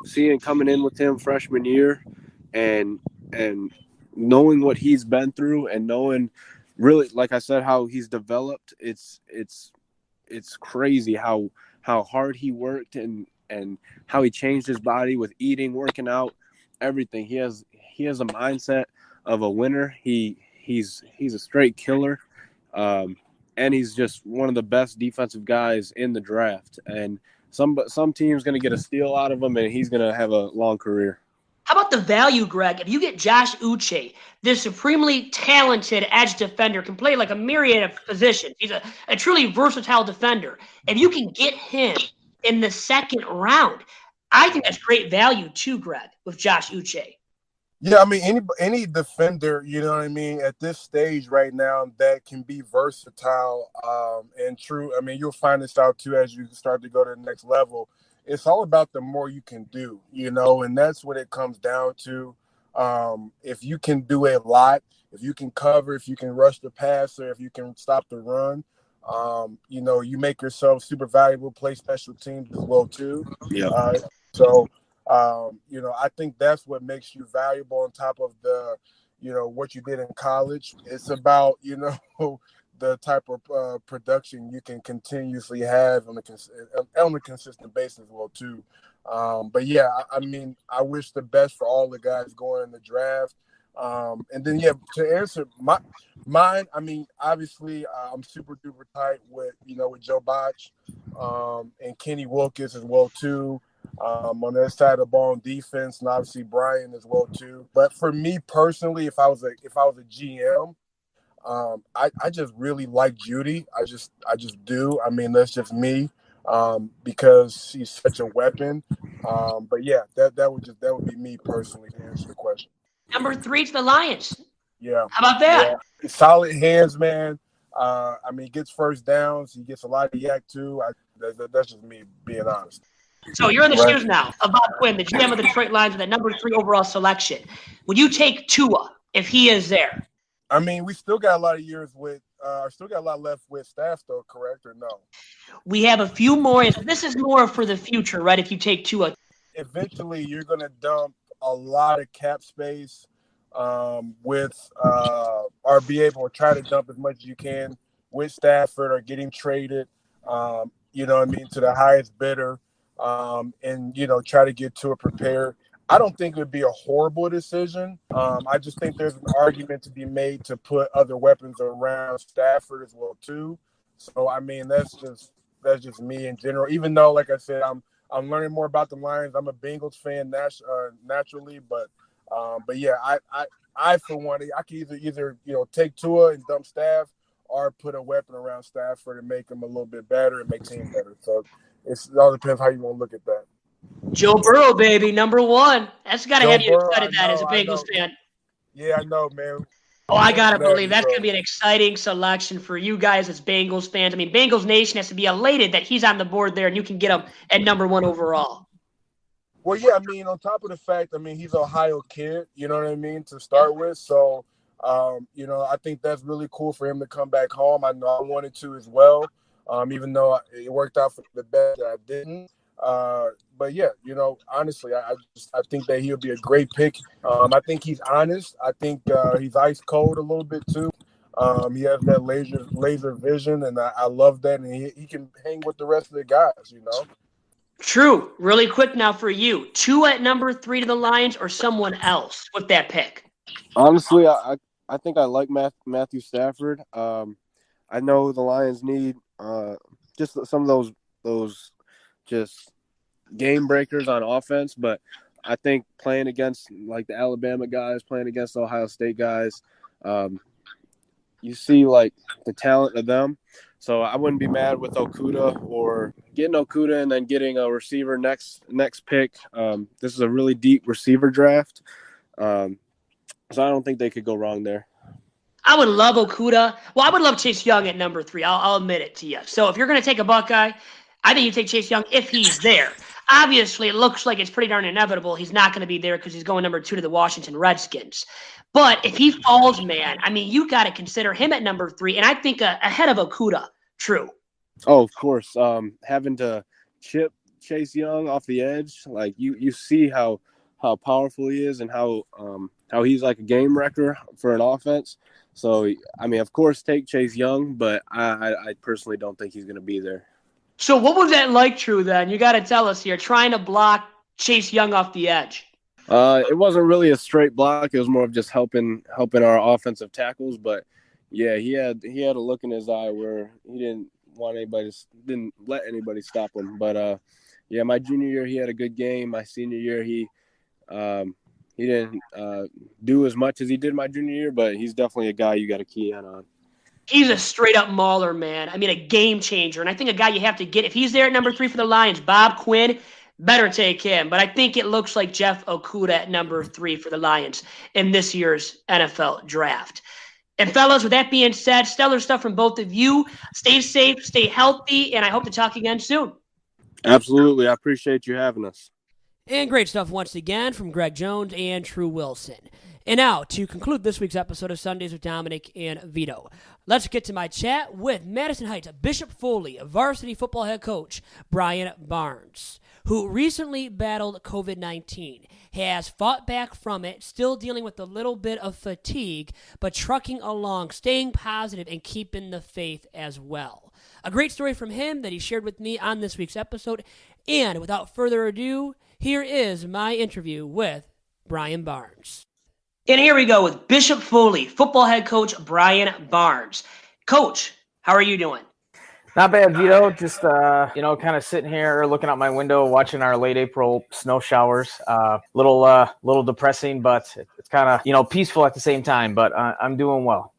Speaker 3: seeing coming in with him freshman year, and knowing what he's been through, and knowing really, like I said, how he's developed. It's crazy how hard he worked and how he changed his body with eating, working out, everything. He has a mindset of a winner. He's a straight killer, and he's just one of the best defensive guys in the draft. And some team's going to get a steal out of him, and he's going to have a long career.
Speaker 2: How about the value, Greg? If you get Josh Uche, this supremely talented edge defender, can play like a myriad of positions. He's a truly versatile defender. If you can get him in the second round. I think that's great value too, Greg, with Josh Uche.
Speaker 4: Yeah, I mean, any defender, you know what I mean, at this stage right now that can be versatile and true. I mean, you'll find this out too as you start to go to the next level. It's all about the more you can do, you know, and that's what it comes down to. If you can do a lot, if you can cover, if you can rush the passer, if you can stop the run, you know, you make yourself super valuable, play special teams as well too.
Speaker 3: Yeah.
Speaker 4: So you know, I think that's what makes you valuable on top of the, you know, what you did in college. It's about, you know, the type of production you can continuously have on a consistent basis as well too. But yeah, I mean, I wish the best for all the guys going in the draft. And then, yeah, to answer mine, I mean, obviously, I'm super duper tight with, you know, with Joe Botch and Kenny Wilkes as well too. On their side of the ball on defense, and obviously Brian as well too. But for me personally, if I was a GM, I just really like Judy. I just do. I mean, that's just me because she's such a weapon. But yeah, that would be me personally to answer the question.
Speaker 2: Number 3 to the Lions.
Speaker 4: Yeah.
Speaker 2: How about that?
Speaker 4: Yeah. Solid hands, man. I mean, he gets first downs. He gets a lot of yak too. That's just me being honest.
Speaker 2: So you're in the shoes now of Bob Quinn, the GM of the Detroit Lions with that number 3 overall selection. Would you take Tua if he is there?
Speaker 4: I mean, we still got a lot of years still got a lot left with staff though, correct or no?
Speaker 2: We have a few more. This is more for the future, right? If you take Tua.
Speaker 4: Eventually, you're going to dump a lot of cap space with or be able to try to dump as much as you can with Stafford or getting traded, you know what I mean, to the highest bidder. And, you know, try to get to it prepared. I don't think it would be a horrible decision. I just think there's an argument to be made to put other weapons around Stafford as well too. So I mean, that's just me in general. Even though, like I said, I'm learning more about the Lions. I'm a Bengals fan naturally, but yeah, I for one, I can either you know take Tua and dump Staff, or put a weapon around Stafford and make them a little bit better and make team better. So it all depends how you want to look at that.
Speaker 2: Joe Burrow, baby, number 1. That's got to have you excited as a Bengals fan.
Speaker 4: Yeah, I know, man.
Speaker 2: Oh, I got to believe that's going to be an exciting selection for you guys as Bengals fans. I mean, Bengals Nation has to be elated that he's on the board there and you can get him at number 1 overall.
Speaker 4: Well, yeah, I mean, on top of the fact, I mean, he's an Ohio kid, you know what I mean, to start with. So, you know, I think that's really cool for him to come back home. I know I wanted to as well, even though it worked out for the best that I didn't. But yeah, you know, honestly, I think that he'll be a great pick. I think he's honest. I think he's ice cold a little bit too. He has that laser vision, and I love that. And he can hang with the rest of the guys, you know.
Speaker 2: True. Really quick now for you. Tua at number 3 to the Lions or someone else with that pick?
Speaker 3: Honestly, I think I like Matthew Stafford. I know the Lions need just some of those just game breakers on offense, but I think playing against like the Alabama guys, playing against the Ohio State guys, you see like the talent of them. So I wouldn't be mad with Okudah or getting Okudah and then getting a receiver next pick. This is a really deep receiver draft. So I don't think they could go wrong there.
Speaker 2: I would love Okudah. Well, I would love Chase Young at number 3. I'll admit it to you. So if you're going to take a Buckeye, I think you take Chase Young if he's there. Obviously, it looks like it's pretty darn inevitable he's not going to be there because he's going number 2 to the Washington Redskins. But if he falls, man, I mean, you got to consider him at number 3, and I think ahead of Okudah. True.
Speaker 3: Oh, of course. Having to chip Chase Young off the edge, like you see how powerful he is and how he's like a game wrecker for an offense. So, I mean, of course, take Chase Young, but I personally don't think he's going to be there.
Speaker 2: So what was that like, True, then? You got to tell us here, trying to block Chase Young off the edge.
Speaker 3: It wasn't really a straight block. It was more of just helping our offensive tackles. But, yeah, he had a look in his eye where he didn't let anybody stop him. But, yeah, my junior year, he had a good game. My senior year, he didn't do as much as he did my junior year, but he's definitely a guy you got to key in on.
Speaker 2: He's a straight up mauler, man. I mean, a game changer. And I think a guy you have to get, if he's there at number 3 for the Lions, Bob Quinn, better take him. But I think it looks like Jeff Okudah at number 3 for the Lions in this year's NFL draft. And fellas, with that being said, stellar stuff from both of you. Stay safe, stay healthy, and I hope to talk again soon.
Speaker 3: Absolutely. I appreciate you having us.
Speaker 2: And great stuff once again from Greg Jones and Tru Wilson. And now, to conclude this week's episode of Sundays with Dominic and Vito, let's get to my chat with Madison Heights Bishop Foley, varsity football head coach Brian Barnes, who recently battled COVID-19, has fought back from it, still dealing with a little bit of fatigue, but trucking along, staying positive, and keeping the faith as well. A great story from him that he shared with me on this week's episode. And without further ado, here is my interview with Brian Barnes. And here we go with Bishop Foley, football head coach Brian Barnes. Coach, how are you doing?
Speaker 5: Not bad, Vito. Just, kind of sitting here looking out my window, watching our late April snow showers. Little depressing, but it's kind of, peaceful at the same time, but I'm doing well.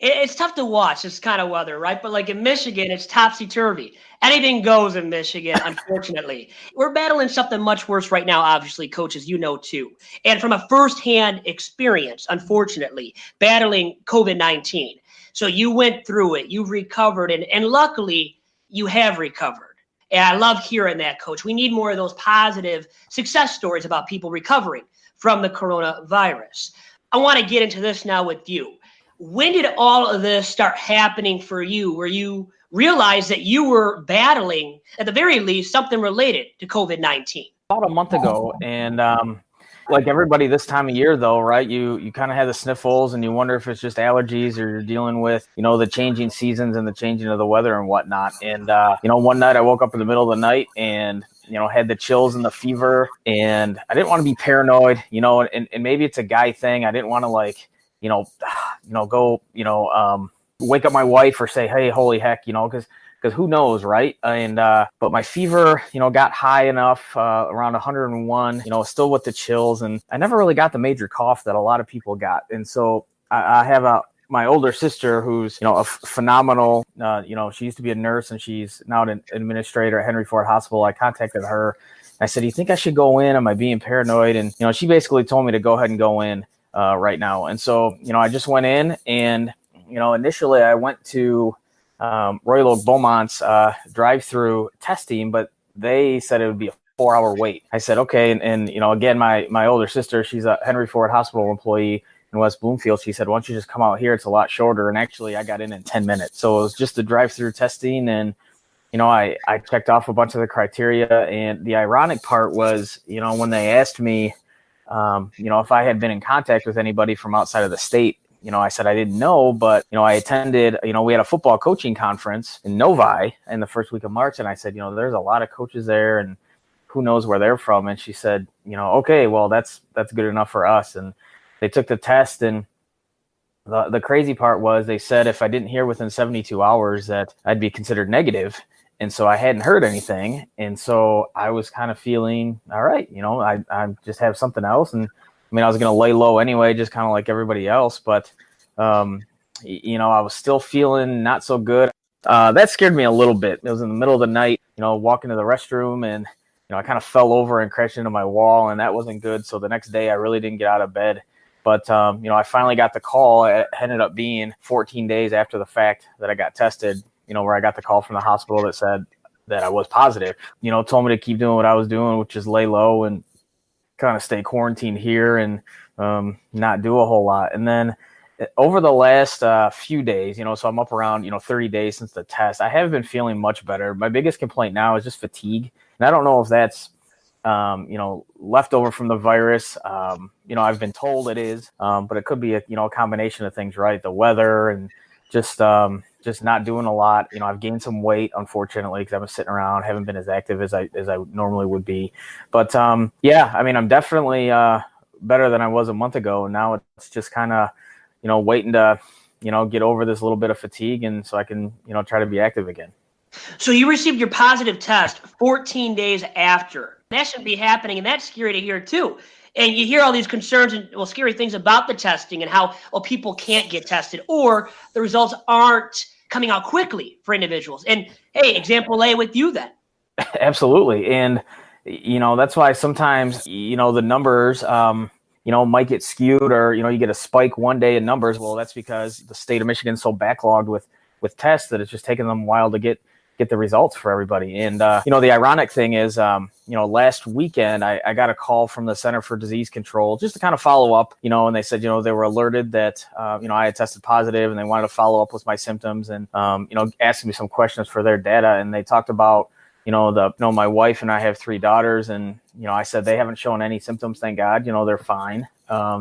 Speaker 2: It's tough to watch this kind of weather, right? But like in Michigan, it's topsy-turvy. Anything goes in Michigan, unfortunately. We're battling something much worse right now, obviously, coaches, you know, too. And from a firsthand experience, unfortunately, battling COVID-19. So you went through it, you've recovered, and luckily you have recovered. And I love hearing that, Coach. We need more of those positive success stories about people recovering from the coronavirus. I want to get into this now with you. When did all of this start happening for you, where you realized that you were battling, at the very least, something related to COVID-19?
Speaker 5: About a month ago, and like everybody this time of year, though, right, you kind of have the sniffles, and you wonder if it's just allergies or you're dealing with, the changing seasons and the changing of the weather and whatnot. And, one night I woke up in the middle of the night and, had the chills and the fever, and I didn't want to be paranoid, and maybe it's a guy thing. I didn't want to go, wake up my wife or say, hey, holy heck, because who knows, right? And but my fever, got high enough, around 101, still with the chills, and I never really got the major cough that a lot of people got. And so I have my older sister who's, a phenomenal, she used to be a nurse and she's now an administrator at Henry Ford Hospital. I contacted her. I said, do you think I should go in? Am I being paranoid? And, she basically told me to go ahead and go in right now. And so, I just went in and, initially I went to Royal Oak Beaumont's drive-through testing, but they said it would be a 4-hour wait. I said, okay. And again, my older sister, she's a Henry Ford Hospital employee in West Bloomfield. She said, why don't you just come out here? It's a lot shorter. And actually I got in 10 minutes. So it was just a drive-through testing. And, I checked off a bunch of the criteria. And the ironic part was, when they asked me, if I had been in contact with anybody from outside of the state, I said I didn't know, but, I attended, we had a football coaching conference in Novi in the first week of March. And I said, there's a lot of coaches there and who knows where they're from. And she said, okay, well, that's good enough for us. And they took the test. And the crazy part was they said if I didn't hear within 72 hours that I'd be considered negative. And so I hadn't heard anything. And so I was kind of feeling, all right, I just have something else. And I was going to lay low anyway, just kind of like everybody else. But, I was still feeling not so good. That scared me a little bit. It was in the middle of the night, walking to the restroom and, I kind of fell over and crashed into my wall, and that wasn't good. So the next day I really didn't get out of bed. But, I finally got the call. It ended up being 14 days after the fact that I got tested, where I got the call from the hospital that said that I was positive, told me to keep doing what I was doing, which is lay low and kind of stay quarantined here and not do a whole lot. And then over the last few days, so I'm up around, 30 days since the test, I have been feeling much better. My biggest complaint now is just fatigue. And I don't know if that's, leftover from the virus. I've been told it is, but it could be a combination of things, right? The weather and just not doing a lot. I've gained some weight, unfortunately, because I've been sitting around, haven't been as active as I normally would be. But I'm definitely better than I was a month ago. Now it's just kind of, waiting to, get over this little bit of fatigue, and so I can, try to be active again.
Speaker 2: So you received your positive test 14 days after. That should be happening, and that's scary to hear too. And you hear all these concerns and scary things about the testing and how people can't get tested or the results aren't coming out quickly for individuals. And hey, example A with you then.
Speaker 5: Absolutely. And, that's why sometimes, the numbers, might get skewed or, you get a spike one day in numbers. Well, that's because the state of Michigan is so backlogged with tests that it's just taking them a while to get the results for everybody. And, the ironic thing is, last weekend, I got a call from the Center for Disease Control just to kind of follow up, and they said, they were alerted that, I had tested positive and they wanted to follow up with my symptoms and, asking me some questions for their data. And they talked about, my wife and I have 3 daughters and, I said they haven't shown any symptoms. Thank God, they're fine.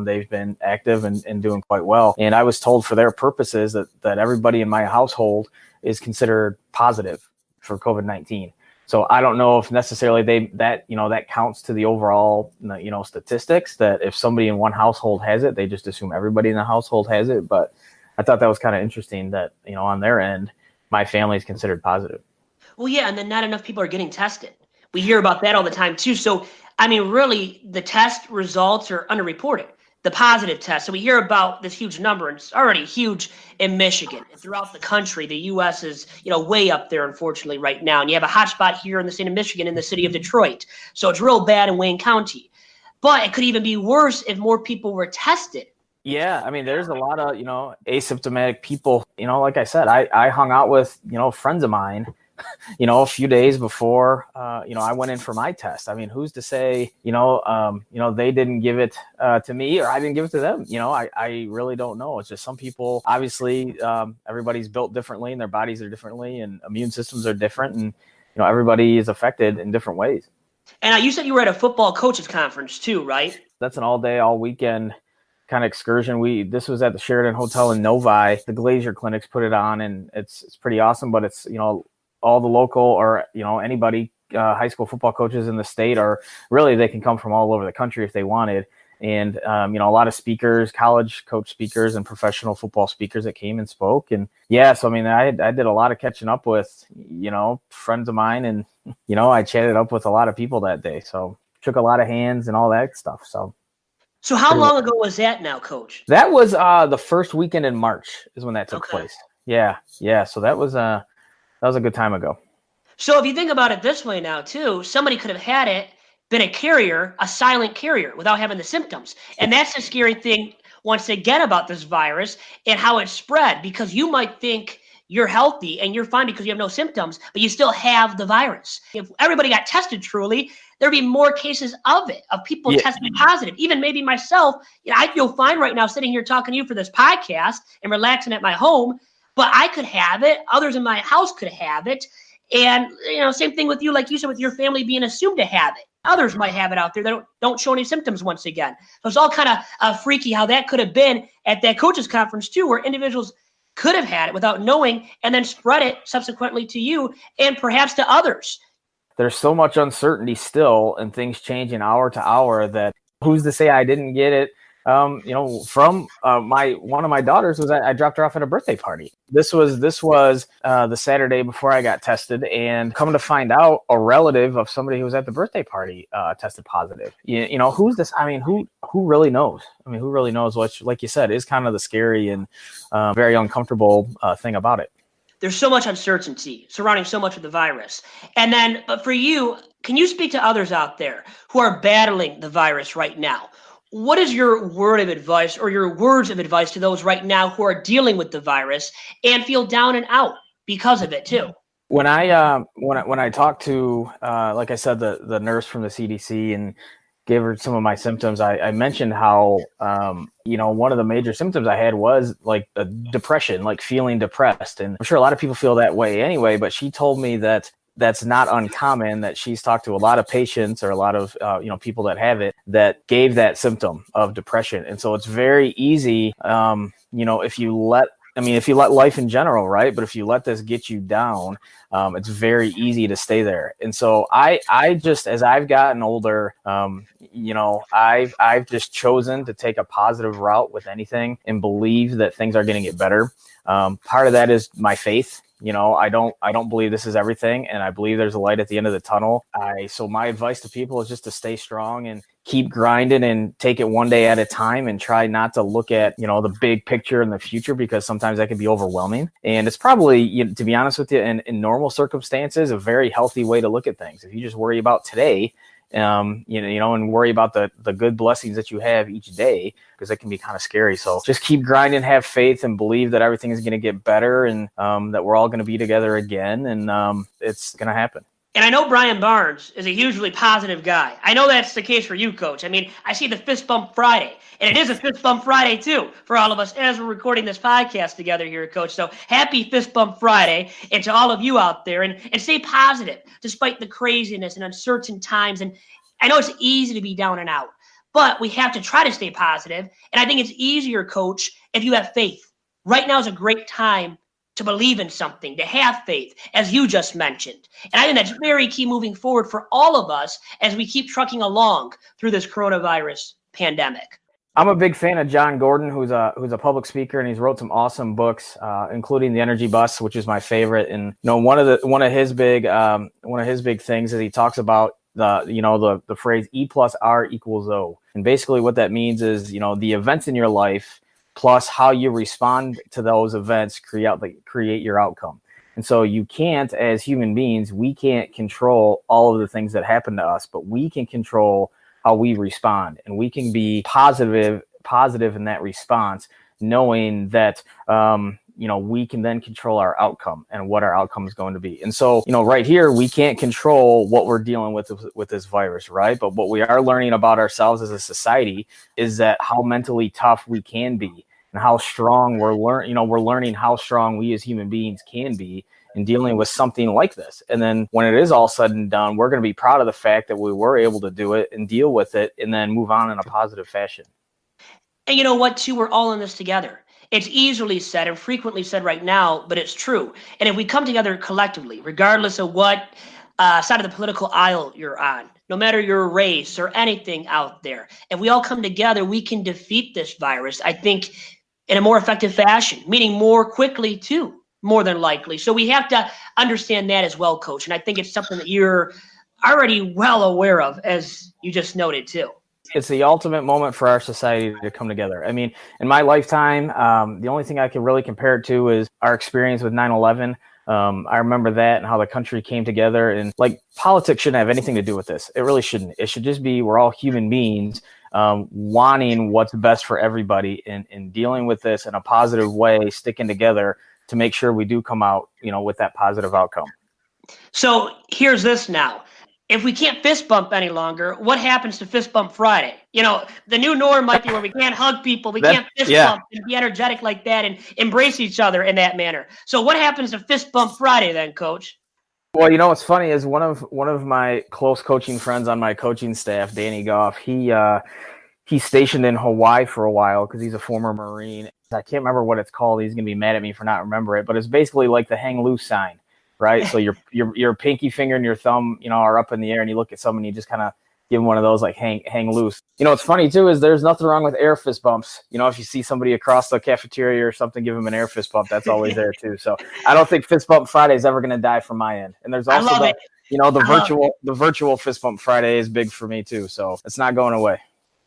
Speaker 5: They've been active and doing quite well. And I was told for their purposes that everybody in my household is considered positive for COVID-19. So I don't know if necessarily that counts to the overall, statistics that if somebody in one household has it, they just assume everybody in the household has it. But I thought that was kind of interesting that, on their end, my family is considered positive.
Speaker 2: Well, yeah, and then not enough people are getting tested. We hear about that all the time too. So, really, the test results are underreported. The positive test. So we hear about this huge number, and it's already huge in Michigan and throughout the country. The U.S. is, way up there, unfortunately, right now. And you have a hot spot here in the state of Michigan, in the city of Detroit. So it's real bad in Wayne County. But it could even be worse if more people were tested.
Speaker 5: Yeah, there's a lot of, asymptomatic people. Like I said, I hung out with, friends of mine, a few days before, I went in for my test. Who's to say, they didn't give it to me or I didn't give it to them. I really don't know. It's just some people, obviously, everybody's built differently and their bodies are differently and immune systems are different. And, everybody is affected in different ways.
Speaker 2: And you said you were at a football coaches conference too, right?
Speaker 5: That's an all day, all weekend kind of excursion. This was at the Sheridan Hotel in Novi. The Glazier Clinics put it on and it's pretty awesome, but it's, all the local or, anybody, high school football coaches in the state are really, they can come from all over the country if they wanted. And, a lot of speakers, college coach speakers and professional football speakers that came and spoke. And yeah, so, I did a lot of catching up with, friends of mine and, I chatted up with a lot of people that day. So shook a lot of hands and all that stuff.
Speaker 2: So how long ago was that now, Coach?
Speaker 5: That was the first weekend in March is when that took place. Yeah. So that was a good time ago.
Speaker 2: So if you think about it this way now, too, somebody could have had it, been a carrier, a silent carrier, without having the symptoms. And that's the scary thing once again about this virus and how it spread, because you might think you're healthy and you're fine because you have no symptoms, but you still have the virus. If everybody got tested truly, there'd be more cases of it, of people testing positive. Even maybe myself, I feel fine right now sitting here talking to you for this podcast and relaxing at my home. But I could have it. Others in my house could have it. And, same thing with you, like you said, with your family being assumed to have it. Others might have it out there that don't show any symptoms once again. So it's all kind of freaky how that could have been at that coaches conference, too, where individuals could have had it without knowing and then spread it subsequently to you and perhaps to others.
Speaker 5: There's so much uncertainty still and things changing hour to hour that who's to say I didn't get it? From one of my daughters was I dropped her off at a birthday party. This was the Saturday before I got tested, and come to find out, a relative of somebody who was at the birthday party tested positive. Who's this? Who really knows? Who really knows? Which, like you said, is kind of the scary and very uncomfortable thing about it.
Speaker 2: There's so much uncertainty surrounding so much of the virus. And then, but for you, can you speak to others out there who are battling the virus right now? What is your word of advice or your words of advice to those right now who are dealing with the virus and feel down and out because of it too?
Speaker 5: When I talked to, like I said, the nurse from the CDC and gave her some of my symptoms, I mentioned how, one of the major symptoms I had was like a depression, like feeling depressed. And I'm sure a lot of people feel that way anyway, but she told me that that's not uncommon, that she's talked to a lot of patients or a lot of, people that have it that gave that symptom of depression. And so it's very easy, if you let life in general, right? But if you let this get you down, it's very easy to stay there. And so I just, as I've gotten older, I've just chosen to take a positive route with anything and believe that things are going to get better. Part of that is my faith. I don't believe this is everything, and I believe there's a light at the end of the tunnel. So my advice to people is just to stay strong and keep grinding and take it one day at a time, and try not to look at, the big picture in the future, because sometimes that can be overwhelming. And it's probably, to be honest with you, in normal circumstances, a very healthy way to look at things. If you just worry about today, and worry about the good blessings that you have each day, because it can be kind of scary. So just keep grinding, have faith, and believe that everything is going to get better, and that we're all going to be together again, and it's going to happen.
Speaker 2: And I know Brian Barnes is a hugely positive guy. I know that's the case for you, Coach. I mean, I see the Fist Bump Friday, and it is a Fist Bump Friday, too, for all of us as we're recording this podcast together here, Coach. So happy Fist Bump Friday, and to all of you out there, and stay positive despite the craziness and uncertain times. And I know it's easy to be down and out, but we have to try to stay positive. And I think it's easier, Coach, if you have faith. Right now is a great time to believe in something, to have faith, as you just mentioned. And I think that's very key moving forward for all of us as we keep trucking along through this coronavirus pandemic.
Speaker 5: I'm a big fan of John Gordon, who's a public speaker, and he's wrote some awesome books, including The Energy Bus, which is my favorite. And one of his big things is he talks about the phrase E+R = O. And basically what that means is, the events in your life plus how you respond to those events create your outcome. And so you can't, as human beings, we can't control all of the things that happen to us, but we can control how we respond, and we can be positive in that response, knowing that, we can then control our outcome and what our outcome is going to be. And so, right here, we can't control what we're dealing with this virus, right? But what we are learning about ourselves as a society is that how mentally tough we can be, and how strong we're learning how strong we as human beings can be in dealing with something like this. And then when it is all said and done, we're going to be proud of the fact that we were able to do it and deal with it, and then move on in a positive fashion.
Speaker 2: And you know what, too? We're all in this together. It's easily said and frequently said right now, but it's true. And if we come together collectively, regardless of what side of the political aisle you're on, no matter your race or anything out there, if we all come together, we can defeat this virus, I think, in a more effective fashion, meaning more quickly, too, more than likely. So we have to understand that as well, Coach. And I think it's something that you're already well aware of, as you just noted, too.
Speaker 5: It's the ultimate moment for our society to come together. I mean, in my lifetime, the only thing I can really compare it to is our experience with 9/11. I remember that and how the country came together, and politics shouldn't have anything to do with this. It really shouldn't. It should just be, we're all human beings wanting what's best for everybody, and dealing with this in a positive way, sticking together to make sure we do come out, with that positive outcome.
Speaker 2: So here's this now. If we can't fist bump any longer, what happens to Fist Bump Friday? The new norm might be where we can't hug people, we can't fist bump and be energetic like that and embrace each other in that manner. So what happens to Fist Bump Friday then, Coach?
Speaker 5: Well, what's funny is one of my close coaching friends on my coaching staff, Danny Goff, he's stationed in Hawaii for a while because he's a former Marine. I can't remember what it's called. He's going to be mad at me for not remembering it, but it's basically like the hang loose sign. Right. So your pinky finger and your thumb, are up in the air, and you look at someone, you just kind of give them one of those, like hang loose. What's funny too is there's nothing wrong with air fist bumps. If you see somebody across the cafeteria or something, give them an air fist bump. That's always there too. So I don't think Fist Bump Friday is ever going to die from my end. And there's also the virtual Fist Bump Friday is big for me too. So it's not going away.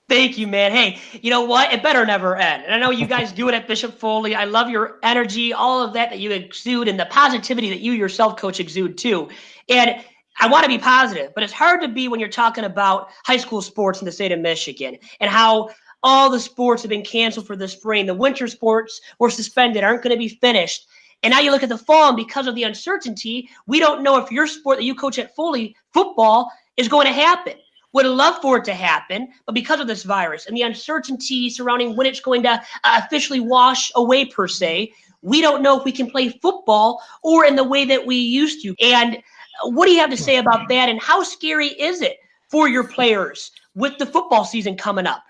Speaker 2: Thank you, man. Hey, you know what? It better never end. And I know you guys do it at Bishop Foley. I love your energy, all of that you exude, and the positivity that you yourself, Coach, exude too. And I want to be positive, but it's hard to be when you're talking about high school sports in the state of Michigan and how all the sports have been canceled for the spring. The winter sports were suspended, aren't going to be finished. And now you look at the fall, and because of the uncertainty, we don't know if your sport that you coach at Foley, football, is going to happen. Would love for it to happen, but because of this virus and the uncertainty surrounding when it's going to officially wash away, per se, we don't know if we can play football or in the way that we used to. And what do you have to say about that? And how scary is it for your players with the football season coming up?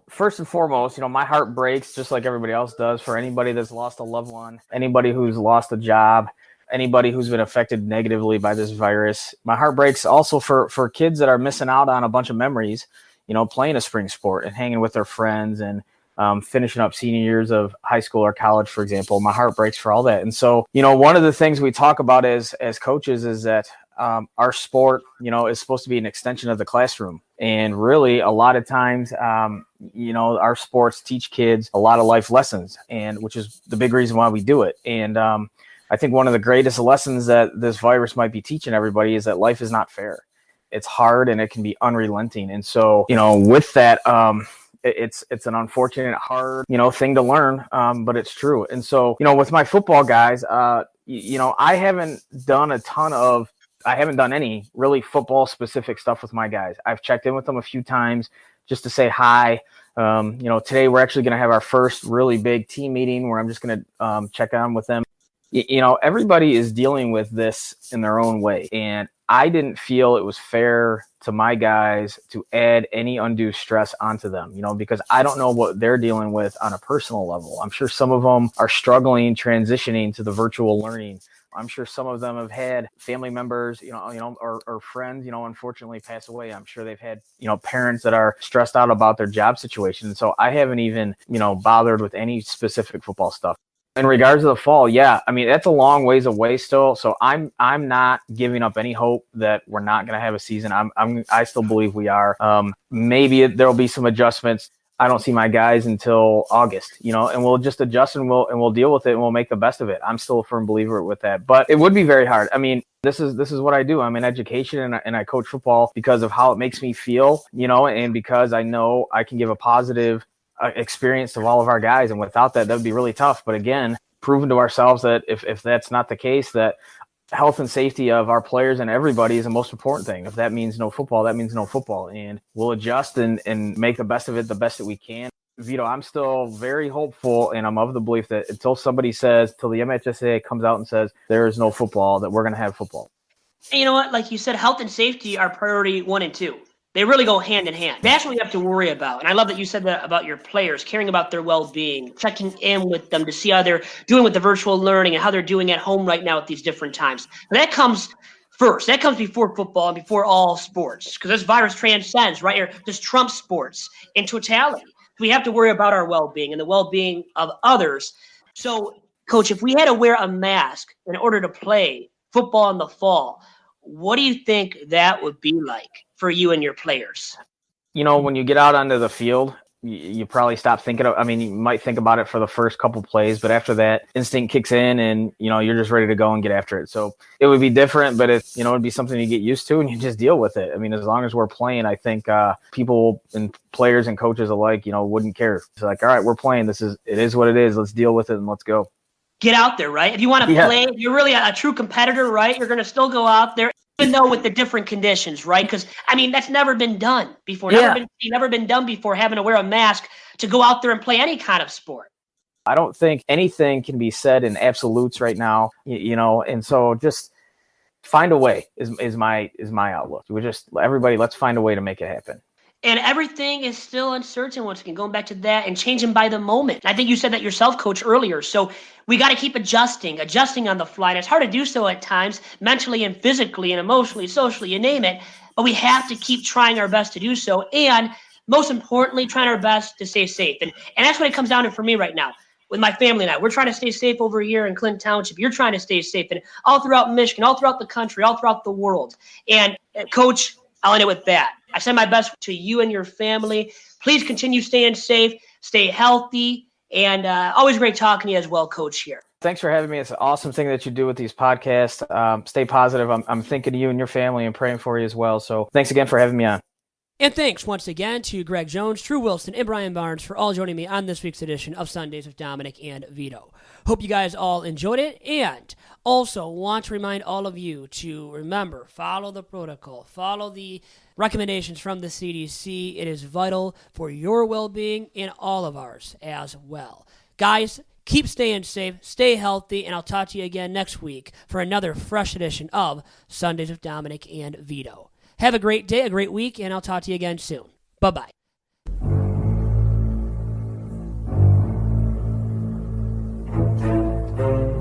Speaker 5: First and foremost, my heart breaks just like everybody else does for anybody that's lost a loved one, anybody who's lost a job, anybody who's been affected negatively by this virus. My heart breaks also for kids that are missing out on a bunch of memories, playing a spring sport and hanging with their friends and finishing up senior years of high school or college, for example. My heart breaks for all that. And so, one of the things we talk about as coaches is that our sport, is supposed to be an extension of the classroom. And really, a lot of times, our sports teach kids a lot of life lessons, and which is the big reason why we do it. And I think one of the greatest lessons that this virus might be teaching everybody is that life is not fair. It's hard and it can be unrelenting. And so, with that, it's an unfortunate, hard, thing to learn, but it's true. And so, with my football guys, I haven't done any really football specific stuff with my guys. I've checked in with them a few times just to say hi. Today we're actually going to have our first really big team meeting where I'm just going to check on with them. Everybody is dealing with this in their own way. And I didn't feel it was fair to my guys to add any undue stress onto them, because I don't know what they're dealing with on a personal level. I'm sure some of them are struggling transitioning to the virtual learning. I'm sure some of them have had family members, or friends, unfortunately pass away. I'm sure they've had, parents that are stressed out about their job situation. So I haven't even, bothered with any specific football stuff. In regards to the fall, that's a long ways away still. So I'm not giving up any hope that we're not going to have a season. I still believe we are. Maybe there'll be some adjustments. I don't see my guys until August, and we'll just adjust and we'll deal with it and we'll make the best of it. I'm still a firm believer with that, but it would be very hard. This is what I do. I'm in education and I coach football because of how it makes me feel, and because I know I can give a positive experience to all of our guys. And without that would be really tough. But again, proven to ourselves that if that's not the case, that health and safety of our players and everybody is the most important thing. If that means no football, that means no football. And we'll adjust and make the best of it, the best that we can. Vito, I'm still very hopeful, and I'm of the belief that until the MHSAA comes out and says there is no football, that we're going to have football.
Speaker 2: And you know what? Like you said, health and safety are priority 1 and 2. They really go hand in hand. That's what you have to worry about. And I love that you said that about your players, caring about their well-being, checking in with them to see how they're doing with the virtual learning and how they're doing at home right now at these different times. And that comes first. That comes before football and before all sports, because this virus transcends, right? Or just trumps sports in totality. We have to worry about our well-being and the well-being of others. So, Coach, if we had to wear a mask in order to play football in the fall, what do you think that would be like for you and your players?
Speaker 5: When you get out onto the field, you probably stop thinking you might think about it for the first couple plays, but after that, instinct kicks in and, you're just ready to go and get after it. So it would be different, but it'd be something you get used to and you just deal with it. As long as we're playing, I think people and players and coaches alike, wouldn't care. It's like, all right, we're playing. It is what it is. Let's deal with it and let's go.
Speaker 2: Get out there, right? If you want to play, you're really a true competitor, right? You're going to still go out there, even though with the different conditions, right? Because, that's never been done before. Never been done before, having to wear a mask to go out there and play any kind of sport.
Speaker 5: I don't think anything can be said in absolutes right now, and so just find a way is my outlook. Everybody, let's find a way to make it happen.
Speaker 2: And everything is still uncertain once again, going back to that and changing by the moment. I think you said that yourself, Coach, earlier. So we got to keep adjusting on the fly. And it's hard to do so at times, mentally and physically and emotionally, socially, you name it. But we have to keep trying our best to do so. And most importantly, trying our best to stay safe. And that's what it comes down to for me right now. With my family and I, we're trying to stay safe over here in Clinton Township. You're trying to stay safe, and all throughout Michigan, all throughout the country, all throughout the world. And Coach, I'll end it with that. I send my best to you and your family. Please continue staying safe, stay healthy, and always great talking to you as well, Coach, here.
Speaker 5: Thanks for having me. It's an awesome thing that you do with these podcasts. Stay positive. I'm thinking of you and your family and praying for you as well. So thanks again for having me on.
Speaker 6: And thanks once again to Greg Jones, Tru Wilson, and Brian Barnes for all joining me on this week's edition of Sundays with Dominic and Vito. Hope you guys all enjoyed it, and also want to remind all of you to remember, follow the protocol, follow the recommendations from the CDC. It is vital for your well-being and all of ours as well. Guys, keep staying safe, stay healthy, and I'll talk to you again next week for another fresh edition of Sundays with Dominic and Vito. Have a great day, a great week, and I'll talk to you again soon. Bye-bye.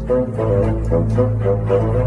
Speaker 7: Thank you.